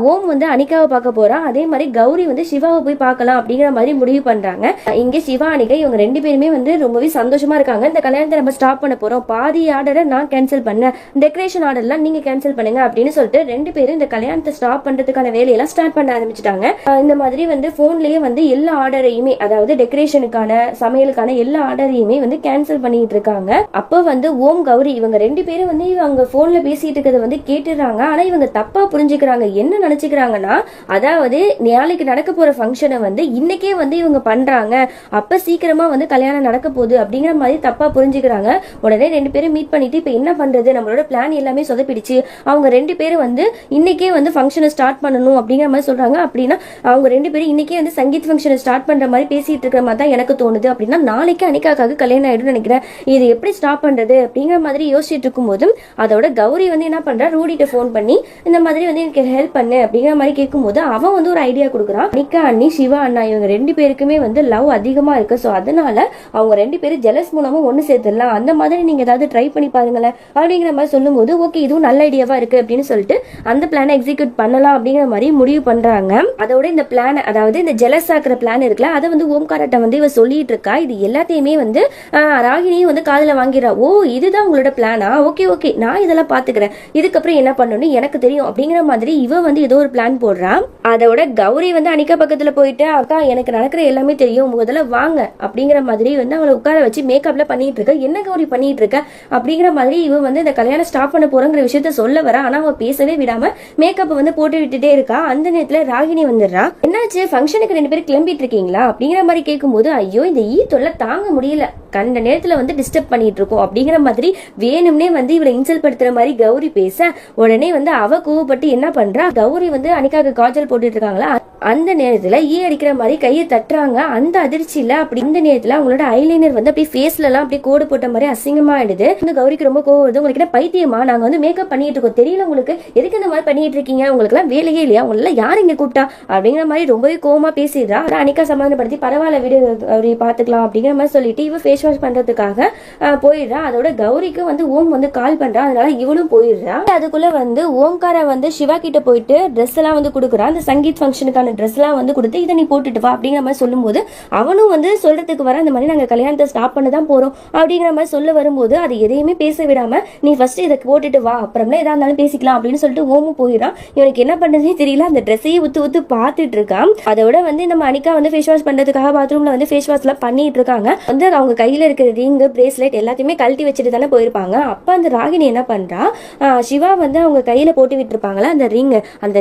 ஓம் வந்து அனிகாவை பார்க்க போறா, அதே மாதிரி கௌரி வந்து சிவாவை போய் பார்க்கலாம் அப்படிங்கிற மாதிரி முடிவு பண்றாங்க. இங்க சிவா அனிகா இவங்க ரெண்டு பேருமே வந்து ரொம்பவே சந்தோஷமா இருக்காங்க. இந்த கல்யாணத்தை நம்ம ஸ்டாப் பண்ண போறோம், பாதி ஆர்டரை நான் கேன்சல் பண்ணேன், டெக்கரேஷன் ஆர்டர்லாம் நீங்க கேன்சல் பண்ணுங்க அப்படின்னு சொல்லிட்டு ரெண்டு பேரும் இந்த கல்யாணத்தை ஸ்டாப் பண்றதுக்கான வேலையெல்லாம் ஸ்டார்ட் பண்ண ஆரம்பிச்சுட்டாங்க. இந்த மாதிரி வந்து போன்லயே வந்து எல்லா ஆர்டரையுமே, அதாவது டெக்கரேஷனுக்கான சமையலுக்கான எல்லா ஆர்டரையுமே வந்து கேன்சல் பண்ணிட்டு இருக்காங்க. அப்போ வந்து ஓம் கௌரி இவங்க ரெண்டு பேரும் வந்து அவங்க போன்ல பேசிட்டு இருக்கிறத வந்து கேட்டுறாங்க. ஆனா இவங்க தப்பா புரிஞ்சுக்கிறாங்க. என்ன நினைச்சுக்கிறாங்கன்னா, அதாவது நாளைக்கு நடக்க போற ஃபங்க்ஷனை வந்து இன்னைக்கே வந்து இவங்க பண்றாங்க, அப்ப சீக்கிரமா வந்து கல்யாணம் நடக்க போகுது அப்படிங்கிற மாதிரி தப்பா புரிஞ்சுக்கிறாங்க. உடனே ரெண்டு பேரும் மீட் பண்ணிட்டு இப்ப என்ன பண்றது, நம்மளோட பிளான் எல்லாமே சொதப்பிடுச்சு, அவங்க ரெண்டு பேரும் வந்து இன்னைக்கே வந்து ஃபங்க்ஷனை ஸ்டார்ட் பண்ணணும் அப்படிங்கிற மாதிரி சொல்றாங்க. அப்படின்னா அவங்க ரெண்டு பேரும் இன்னைக்கே வந்து சங்கீத் ஃபங்க்ஷனை ஸ்டார்ட் பண்ற மாதிரி பேசிட்டு இருக்கிற மாதிரி தான் எனக்கு தோணுது. அப்படின்னா நாளைக்கு அனிகாக்காக கல்யாணம் ஆயிடும் நினைக்கிறேன், இது எப்படி ஸ்டாப் பண்றது அப்படிங்கிற மாதிரி யோசிச்சுட்டு இருக்கும் போதும் அதோட கௌரி வந்து என்ன பண்றா, ரூடிட்ட ஃபோன் பண்ணி இந்த மாதிரி வந்து எனக்கு ஹெல்ப் பண்ணு அப்படிங்கிற மாதிரி கேட்கும்போது அவன் வந்து ஒரு ஐடியா கொடுக்குறான். அனிகா அண்ணி சிவா அண்ணா இவங்க 2 பேருக்குமே வந்து லவ் அதிகமா இருக்கு. ஸோ அதனால அவங்க 2 பேரும் ஜெலஸ் மூலமா ஒன்று சேர்த்துடலாம், அந்த மாதிரி நீங்க ஏதாவது ட்ரை பண்ணி பாருங்களேன் அப்படிங்கிற மாதிரி சொல்லும்போது ஓகே இதுவும் நல்ல ஐடியாவா இருக்கு அப்படின்னு சொல்லிட்டு அந்த பிளானை எக்ஸிக்யூட் பண்ணலாம் அப்படிங்கிற மாதிரி முடிவு பண்றாங்க. அதோட இந்த பிளான், அதாவது இந்த ஜெலஸ் ஆக்குற பிளான் இருக்குல்ல, அதை வந்து ஓம்காரட்ட வந்து இவ சொல்லிட்டு இருக்கா. இது எல்லாத்தையுமே வந்து ராகினியும் வந்து காதுல வாங்கிடுறா. ஓ இதுதான் உங்களோட பிளானா, ஓகே ஓகே நான் இதெல்லாம் பாத்துக்கிறேன், இதுக்கப்புறம் என்ன பண்ணணும்னு எனக்கு தெரியும் அப்படிங்கிற மாதிரி இவ வந்து ஏதோ ஒரு பிளான் போடுறான். அதோட கௌரி வந்து அனிகா பக்கத்துல போயிட்டு அக்கா எனக்கு நடக்கிற எல்லாமே தெரியும், முதல்ல வாங்க அப்படிங்கிற மாதிரி வந்து அவளை உட்கார வச்சு மேக்கப்ல பண்ணிட்டு இருக்க. என்ன கௌரி பண்ணிட்டு இருக்க அப்படிங்கிற மாதிரி இவ வந்து இந்த கல்யாணம் ஸ்டாப் பண்ண போறங்கிற விஷயத்த சொல்ல வர, ஆனா அவ பேசவே விடாம மேக்கப் வந்து போட்டு விட்டுட்டே இருக்கா. அந்த நேரத்துல ராகினி வந்துடுறா. என்னாச்சு ஃபங்க்ஷனுக்கு 2 பேரும் கிளம்பிட்டு இருக்கீங்களா அப்படிங்கிற மாதிரி கேட்கும்போது ஐயோ இந்த தொல்லை தாங்க முடியல, கண்ட நேரத்துல வந்து டிஸ்டர்ப் பண்ணிட்டு இருக்கோம் அப்படிங்கிற மாதிரி வேணும்னே வந்து இவளை இன்சல்ட் படுத்துற மாதிரி கௌரி பேச, உடனே வந்து அவ கோவப்பட்டு என்ன பண்றா, கௌரி வந்து அனிகாக்கு காஜல் போட்டுட்டு இருக்காங்களா, அந்த நேரத்துல அடிக்கிற மாதிரி கையை தட்டுறாங்க. அந்த அதிர்ச்சியில அப்படி இந்த நேரத்துல அவங்களோட ஐலைனர் வந்து அப்படியே ஃபேஸ்ல எல்லாம் அப்படியே கோடு போட்ட மாதிரி அசிங்கமா ஆயிடுது. வந்து கௌரிக்கு ரொம்ப கோவம் வருது. உங்களுக்கு என்ன பைத்தியமா, நாங்க வந்து மேக்கப் பண்ணிட்டு இருக்கோம், தெரியல உங்களுக்கு, எதுக்கு இந்த மாதிரி பண்ணிட்டு இருக்கீங்க, உங்களுக்கு எல்லாம் வேலையே இல்லையா, உங்கள யார் இங்க கூப்பிட்டா அப்படிங்கிற மாதிரி ரொம்பவே கோவமா பேசிடுறா. அனிகா சமாதானப்படுத்தி பரவாயில்ல விடு கௌரி பாத்துக்கலாம் அப்படிங்கிற மாதிரி சொல்லிட்டு இவ ஃபேஸ் வாஷ் பண்றதுக்காக போயிடுறா. அதோட கௌரிக்கு வந்து ஓம் வந்து கால் பண்றா, அதனால இவளும் போயிடுறா. அதுக்குள்ள வந்து ஓம்கார வந்து சிவா கிட்ட போயிட்டு ட்ரெஸ் எல்லாம் வந்து கொடுக்குறா. அந்த சங்கீத் ஃபங்க்ஷனுக்கான ட்ரெஸ் எல்லாம் வந்து கொடுத்து இதை நீ போட்டுட்டு வா அப்படிங்கிற மாதிரி சொல்லும்போது அவனும் வந்து சொல்றதுக்கு வர, அந்த மாதிரி நாங்க கல்யாணத்தை ஸ்டாப் பண்ண தான் போறோம் அப்படிங்கிற மாதிரி சொல்ல வரும்போது அது எதையுமே பேச விடாம நீ ஃபர்ஸ்ட் இதை போட்டுட்டு வா, அப்புறம்லாம் எதா இருந்தாலும் பேசிக்கலாம் அப்படின்னு சொல்லிட்டு ஓமும் போயிடான். இவனுக்கு என்ன பண்றதுனே தெரியல, அந்த ட்ரெஸ்ஸையே ஊத்து பார்த்துட்டு இருக்கான். அதோட வந்து நம்ம அனிகா வந்து ஃபேஸ் வாஷ் பண்றதுக்காக பாத்ரூம்ல வந்து ஃபேஸ் வாஷ் எல்லாம் பண்ணிட்டு இருக்காங்க. வந்து அவங்க கையில இருக்கிற ரிங் பிரேஸ்லெட் எல்லாத்தையுமே கழட்டி வச்சுட்டு தானே போயிருப்பாங்க. அப்ப அந்த ராகினி என்ன பண்றா, சிவா வந்து அவங்க கையில போட்டு விட்டுருப்பாங்களா அந்த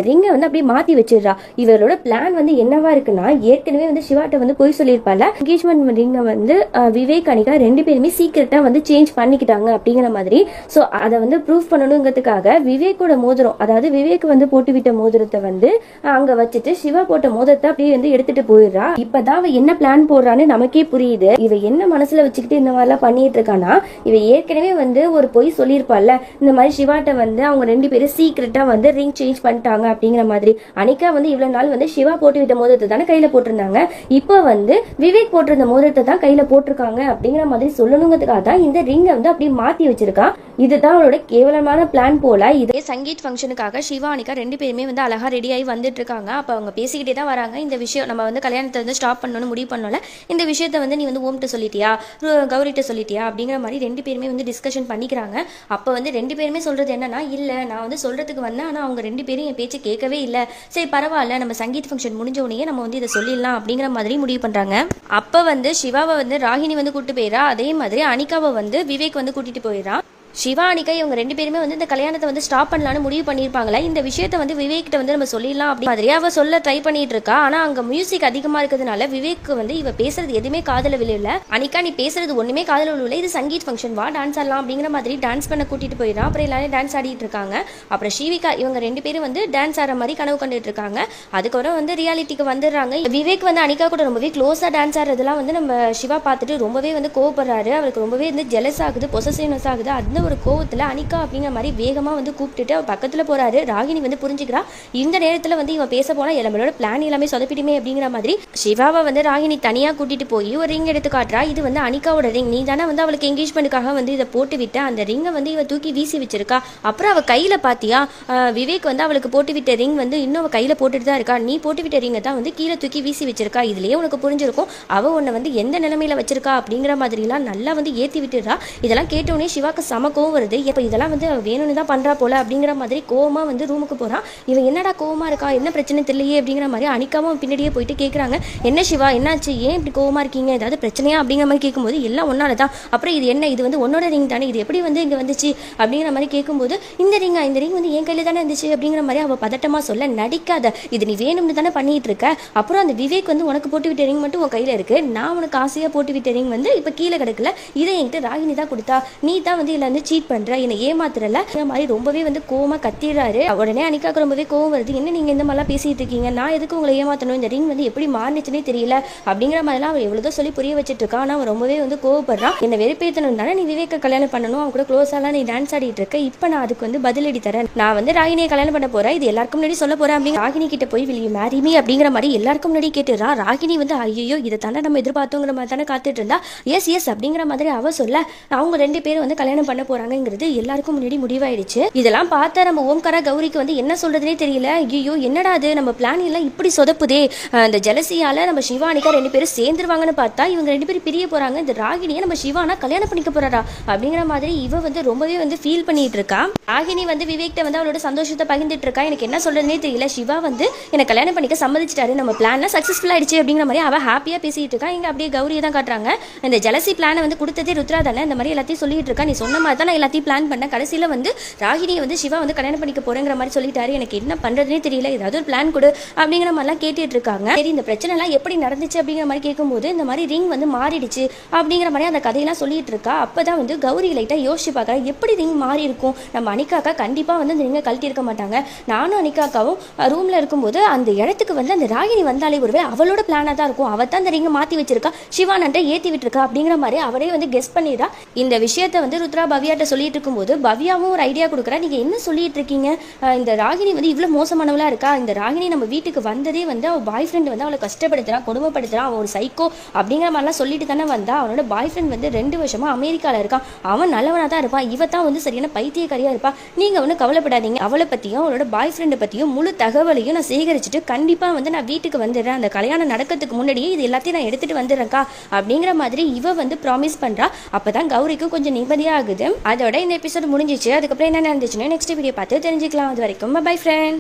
ரிங்கை வந்து அப்படியே மாத்தி வச்சிடுறா. இவரோட பிளான் வந்து என்னவா இருக்குன்னா, ஏற்கனவே வந்து சிவாட்ட வந்து போய் சொல்லியிருப்பால என்கேஜ்மெண்ட் ரிங்கை வந்து விவேக் அனிகா 2 பேருமே சீக்கிரட்டா வந்து சேஞ்ச் பண்ணிக்கிட்டாங்க அப்படிங்கிற மாதிரி. ஸோ அதை வந்து ப்ரூவ் பண்ணணுங்கிறதுக்காக விவேக்கோட மோதிரம், அதாவது விவேக் வந்து போட்டு விட்ட மோதிரத்தை வந்து அங்க வச்சுட்டு சிவா போட்ட மோதிரத்தை அப்படியே வந்து எடுத்துட்டு போயிடுறா. இப்பதான் அவ என்ன பிளான் போடுறான்னு நமக்கே புரியுது. இவ என்ன மனசுல வச்சுக்கிட்டு இந்த மாதிரிலாம் பண்ணிட்டு இருக்கானா, இவ ஏற்கனவே வந்து ஒரு பொய் சொல்லியிருப்பால, இந்த மாதிரி சிவாட்ட வந்து அவங்க 2 பேரும் சீக்கிரட்டா வந்து ரிங் சேஞ்ச் பண்ணிட்டாங்க அப்படிங்கிற மாதிரி. அனிகா வந்து இவ்வளவு நாள் வந்து சிவா போட்டு விட்ட மோதிரத்தை தானே கையில போட்டிருந்தாங்க, இப்போ வந்து விவேக் போட்டிருந்த மோதிரத்தை தான் கையில போட்டிருக்காங்க அப்படிங்கிற மாதிரி சொல்லணுங்கிறதுக்காக தான் இந்த ரிங்கை வந்து அப்படியே மாத்தி வச்சிருக்கா. இதுதான் அவளோட கேவலமான பிளான் போல. இதே சங்கீத் ஃபங்க்ஷனுக்காக சிவா அனிகா 2 பேருமே வந்து அழகா ரெடி ஆகி வந்துட்டு இருக்காங்க. அப்ப அவங்க பேசிக்கிட்டே தான் வராங்க. இந்த விஷயம் நம்ம வந்து கல்யாணத்தை வந்து ஸ்டாப் பண்ணணும்னு முடிவு பண்ணல, இந்த விஷயத்த வந்து நீ வந்து ஓம்கிட்ட சொல்லிட்டியா, கௌரிட்ட சொல்லிட்டியா அப்படிங்கிற மாதிரி 2 பேருமே வந்து டிஸ்கஷன் பண்ணிக்கிறாங்க. அப்போ வந்து 2 பேருமே சொல்றது என்னன்னா, இல்ல நான் வந்து சொல்றதுக்கு வந்தேன், ஆனா அவங்க 2 பேரும் என் பேச்சு கேட்கவே இல்லை, சரி பரவாயில்ல நம்ம சங்கீத் ஃபங்க்ஷன் முடிஞ்ச உடனே நம்ம வந்து இதை சொல்லிடலாம் அப்படிங்கிற மாதிரி முடிவு பண்றாங்க. அப்ப வந்து சிவாவை வந்து ராகினி வந்து கூட்டு போயிடறா. அதே மாதிரி அனிகாவை வந்து விவேக் வந்து கூட்டிட்டு போயிடறான். சிவா அனிகா இவங்க 2 பேருமே வந்து இந்த கல்யாணத்தை வந்து ஸ்டாப் பண்ணலான்னு முடிவு பண்ணியிருப்பாங்களா, இந்த விஷயத்த வந்து விவேக்கிட்ட வந்து நம்ம சொல்லிடலாம் அப்படி மாதிரி அவ சொல்ல ட்ரை பண்ணிட்டு இருக்கா. ஆனா அங்க மியூசிக் அதிகமா இருக்கிறதுனால விவேக் வந்து இவ பேசுறது எதுவுமே காதல விழல. அனிகா நீ பேசுறது ஒண்ணுமே காதல விழல, இது சங்கீத் ஃபங்க்ஷன், வா டான்ஸ் ஆடலாம் அப்படிங்கிற மாதிரி டான்ஸ் பண்ண கூட்டிட்டு போயிடறான். அப்புறம் எல்லாரும் டான்ஸ் ஆடிட்டு இருக்காங்க. அப்புறம் ஸ்ரீவிகா இவங்க 2 பேரும் வந்து டான்ஸ் ஆடுற மாதிரி கனவு கண்டுட்டு இருக்காங்க. அதுக்கப்புறம் வந்து ரியாலிட்டிக்கு வந்துடுறாங்க. விவேக் வந்து அனிகா கூட ரொம்பவே க்ளோஸா டான்ஸ் ஆடுறதுலாம் வந்து நம்ம சிவா பார்த்துட்டு ரொம்பவே வந்து கோவப்படுறாரு. அவருக்கு ரொம்பவே வந்து ஜெலஸ் ஆகுது, பொசசிவ்னஸ் ஆகுது. அந்த ஒரு கோவத்துல அனிகா அப்படிங்கிற மாதிரி வேகமா வந்து கூப்பிட்டுட்டு அவர் பக்கத்துல போறாரு. ராகினி வந்து புரிஞ்சுக்கிறா, இந்த நேரத்துல வந்து இவன் பேச போனா நம்மளோட பிளான் எல்லாமே சொதப்பிடுமே அப்படிங்கிற மாதிரி சிவாவை வந்து ராகினி தனியா கூட்டிட்டு போய் ஒரு ரிங் எடுத்து காட்டுறா. இது வந்து அனிகாவோட ரிங், நீ தானே வந்து அவளுக்கு என்கேஜ்மெண்ட்டுக்காக வந்து இதை போட்டு விட்ட, அந்த ரிங்கை வந்து இவ தூக்கி வீசி வச்சிருக்கா. அப்புறம் அவ கையில பாத்தியா, விவேக் வந்து அவளுக்கு போட்டு விட்ட ரிங் வந்து இன்னும் அவ கையில போட்டுட்டு தான் இருக்கா, நீ போட்டு விட்ட ரிங்கை தான் வந்து கீழே தூக்கி வீசி வச்சிருக்கா. இதுலயே உனக்கு புரிஞ்சிருக்கும் அவ உன்னை வந்து எந்த நிலைமையில வச்சிருக்கா அப்படிங்கிற மாதிரி எல்லாம் நல்லா வந்து ஏத்தி விட்டுறா. இதெல்லாம் கேட்டோடனே சிவாக்கு சம கோவம் வருது. இப்போ இதெல்லாம் வந்து வேணும்னு தான் பண்றா போல அப்படிங்கிற மாதிரி கோவமா வந்து ரூமுக்கு போறான். இவன் என்னடா கோவமா இருக்கா, என்ன பிரச்சனை தெரியலையே அப்படிங்கிற மாதிரி அனிகாவும் பின்னாடியே போயிட்டு கேட்குறாங்க, என்ன சிவா என்னாச்சு, ஏன் இப்படி கோவமா இருக்கீங்க, ஏதாவது பிரச்சனையா அப்படிங்கிற மாதிரி கேட்கும்போது எல்லாம் ஒன்னால தான். அப்புறம் இது என்ன, இது வந்து உன்னோட ரிங் தானே, இது எப்படி வந்து இங்க வந்துச்சு அப்படிங்கிற மாதிரி கேட்கும்போது இந்த ரிங் வந்து என் கையில தானே இருந்துச்சு அப்படிங்கிற மாதிரி அவ பதட்டமா சொல்ல, நடிக்காத, இது நீ வேணும்னு தானே பண்ணிட்டு இருக்க. அப்புறம் அந்த விவேக் வந்து உனக்கு போட்டு விட்ட ரிங் மட்டும் உன் கையில இருக்கு, நான் உனக்கு ஆசையா போட்டு விட்ட ரிங் வந்து இப்ப கீழே கிடக்கல, இதை என்கிட்ட ராகினி தான் கொடுத்தா, நீ தான் வந்து இதுல வந்து சீட் பண்ற, என்னை ஏமாத்துறல மாதிரி ரொம்பவே வந்து கோவமா கத்திடுறாரு. உடனே அனிகாக்கு ரொம்பவே கோவம் வருது. என்ன நீங்க இந்த மாதிரிலாம் பேசிட்டு இருக்கீங்க, நான் எதுக்கு உங்களை ஏமாத்தணும், இந்த ரிங் வந்து எப்படி மாறினுச்சுன்னே தெரியல அப்படிங்கிற மாதிரிலாம் அவன் எவ்வளோ சொல்லி புரிய வச்சுட்டு இருக்கான். ஆனால் அவன் ரொம்பவே வந்து கோவப்படுறான். என்ன வெறுப்பேற்றணும் தானே நீ விவேக்க கல்யாணம் பண்ணணும், அவன் கூட க்ளோஸாலாம் நீ டான்ஸ் ஆடிட்டு இருக்க, இப்போ நான் அதுக்கு வந்து பதிலடி தரேன், நான் வந்து ராகினியை கல்யாணம் பண்ண போறேன், இது எல்லாருக்கும் முன்னாடி சொல்ல போறேன் அப்படிங்கிற ராகினி கிட்ட போய் will you marry me அப்படிங்கிற மாதிரி எல்லாருக்கும் முன்னாடி கேட்டுறான். ராகினி வந்து ஐயோ இதை தானே நம்ம எதிர்பார்த்தோங்கிற மாதிரி தானே காத்துட்டு இருந்தா. எஸ் எஸ் அப்படிங்கிற மாதிரி அவ சொல்ல அவங்க 2 பேரும் வந்து கல்யாணம் பண்ண போறாங்கிறது எல்லாருக்கும் முன்னாடி முடிவாயிடுச்சு. இதெல்லாம் பார்த்தா நம்ம ஓம்காரா கௌரிக்கு வந்து என்ன சொல்றதுனே தெரியல. ஐயோ என்னடா அது, நம்ம பிளான் எல்லாம் இப்படி சொதப்புதே, அந்த ஜலசியால நம்ம சிவானிகா 2 பேரும் சேர்ந்துருவாங்கன்னு பார்த்தா இவங்க 2 பேரும் பிரிய போறாங்க, இந்த ராகினியை நம்ம சிவானா கல்யாணம் பண்ணிக்க போறாரா அப்படிங்கிற மாதிரி இவ வந்து ரொம்பவே வந்து ஃபீல் பண்ணிட்டு இருக்கா. ராகினி வந்து விவேக்ட வந்து அவளோட சந்தோஷத்தை பகிர்ந்துட்டு இருக்கா. எனக்கு என்ன சொல்றதுனே தெரியல, சிவா வந்து என்ன கல்யாணம் பண்ணிக்க சம்மதிச்சிட்டாரு, நம்ம பிளான் சக்சஸ்ஃபுல் ஆயிடுச்சு அப்படிங்கிற மாதிரி அவ ஹாப்பியா பேசிட்டு இருக்கா. இங்க அப்படியே கௌரியை தான் காட்டுறாங்க. இந்த ஜலசி பிளானை வந்து கொடுத்ததே ருத்ரா தானே, இந்த மாதிரி எல்லாத்தையும் சொல்லிட்டு இருக்கா. நீ சொன்ன மாதிரி தான் நான் எல்லாத்தையும் பிளான் பண்ணேன், கடைசியில வந்து ராகினியை வந்து சிவா வந்து கல்யாணம் பண்ணிக்க போறேங்கிற மாதிரி சொல்லிட்டாரு, எனக்கு என்ன பண்றதுனே தெரியல, ஏதாவது ஒரு பிளான் கொடு அப்படிங்கிற மாதிரிலாம் கேட்டுட்டு இருக்காங்க. சரி இந்த பிரச்சனை எல்லாம் எப்படி நடந்துச்சு அப்படிங்கிற மாதிரி கேட்கும்போது இந்த மாதிரி ரிங் வந்து மாறிடுச்சு அப்படிங்கிற மாதிரி அந்த கதையெல்லாம் சொல்லிட்டு இருக்கா. அப்பதான் வந்து கௌரி லைட்டா யோசிச்சு பார்க்கறா, எப்படி ரிங் மாறி இருக்கும், நம்ம அனிகாக்கா கண்டிப்பா வந்து இந்த ரிங்கை கழட்டி இருக்க மாட்டாங்க, நானும் அனிகாக்காவும் ரூம்ல இருக்கும்போது அந்த இடத்துக்கு வந்து அந்த ராகினி வந்தாலே ஒருவேளை அவளோட பிளானா தான் இருக்கும், அவ தான் அந்த ரிங்கை மாத்தி வச்சிருக்கா, சிவானன்ட்ட ஏத்தி விட்டுருக்கா அப்படிங்கிற மாதிரி அவரே வந்து கெஸ் பண்ணிடுறா. இந்த விஷயத்தை வந்து ருத்ரா பவ்யாட்ட சொல்லிட்டு இருக்கும்போது பவ்யாவும் ஒரு ஐடியா கொடுக்குறா. நீங்க என்ன சொல்லிட்டு இருக்கீங்க, இந்த ராகினி வந்து இவ்வளவு மோசமானவளா இருக்கா, இந்த ராகினி நம்ம வீட்டுக்கு வந்ததே வந்து அவள் பாய் ஃப்ரெண்ட் வந்து அவளை கஷ்டப்படுத்துறான், கொடுமைப்படுத்துறான், அவன் ஒரு சைக்கோ அப்படிங்கிற மாதிரிலாம் சொல்லிட்டு தானே வந்தா. அவனோட பாய் ஃப்ரெண்ட் வந்து 2 வருஷமா அமெரிக்கால இருக்கான், அவன் நல்லவனா தான் இருப்பான், இவ தான் வந்து சரியான பைத்தியக்காரியா இருப்பா, நீங்க ஒன்றும் கவலைப்படாதீங்க, அவளை பத்தியும் அவளோட பாய் ஃப்ரெண்டை பத்தியும் முழு தகவலையும் நான் சேகரிச்சுட்டு கண்டிப்பா வந்து நான் வீட்டுக்கு வந்துடுறேன், அந்த கல்யாணம் நடக்கிறதுக்கு முன்னாடியே இது எல்லாத்தையும் நான் எடுத்துட்டு வந்துடுறேன்க்கா அப்படிங்கிற மாதிரி இவ வந்து ப்ராமிஸ் பண்றா. அப்பதான் கௌரிக்கு கொஞ்சம் நிம்மதியா ஆகுது. அதோட இந்த எபிசோட் முடிஞ்சிச்சு. அதுக்கப்புறம் என்ன நடந்துச்சுன்னு நெக்ஸ்ட் வீடியோ பார்த்து தெரிஞ்சுக்கலாம். அது வரைக்கும் பை ஃப்ரெண்ட்.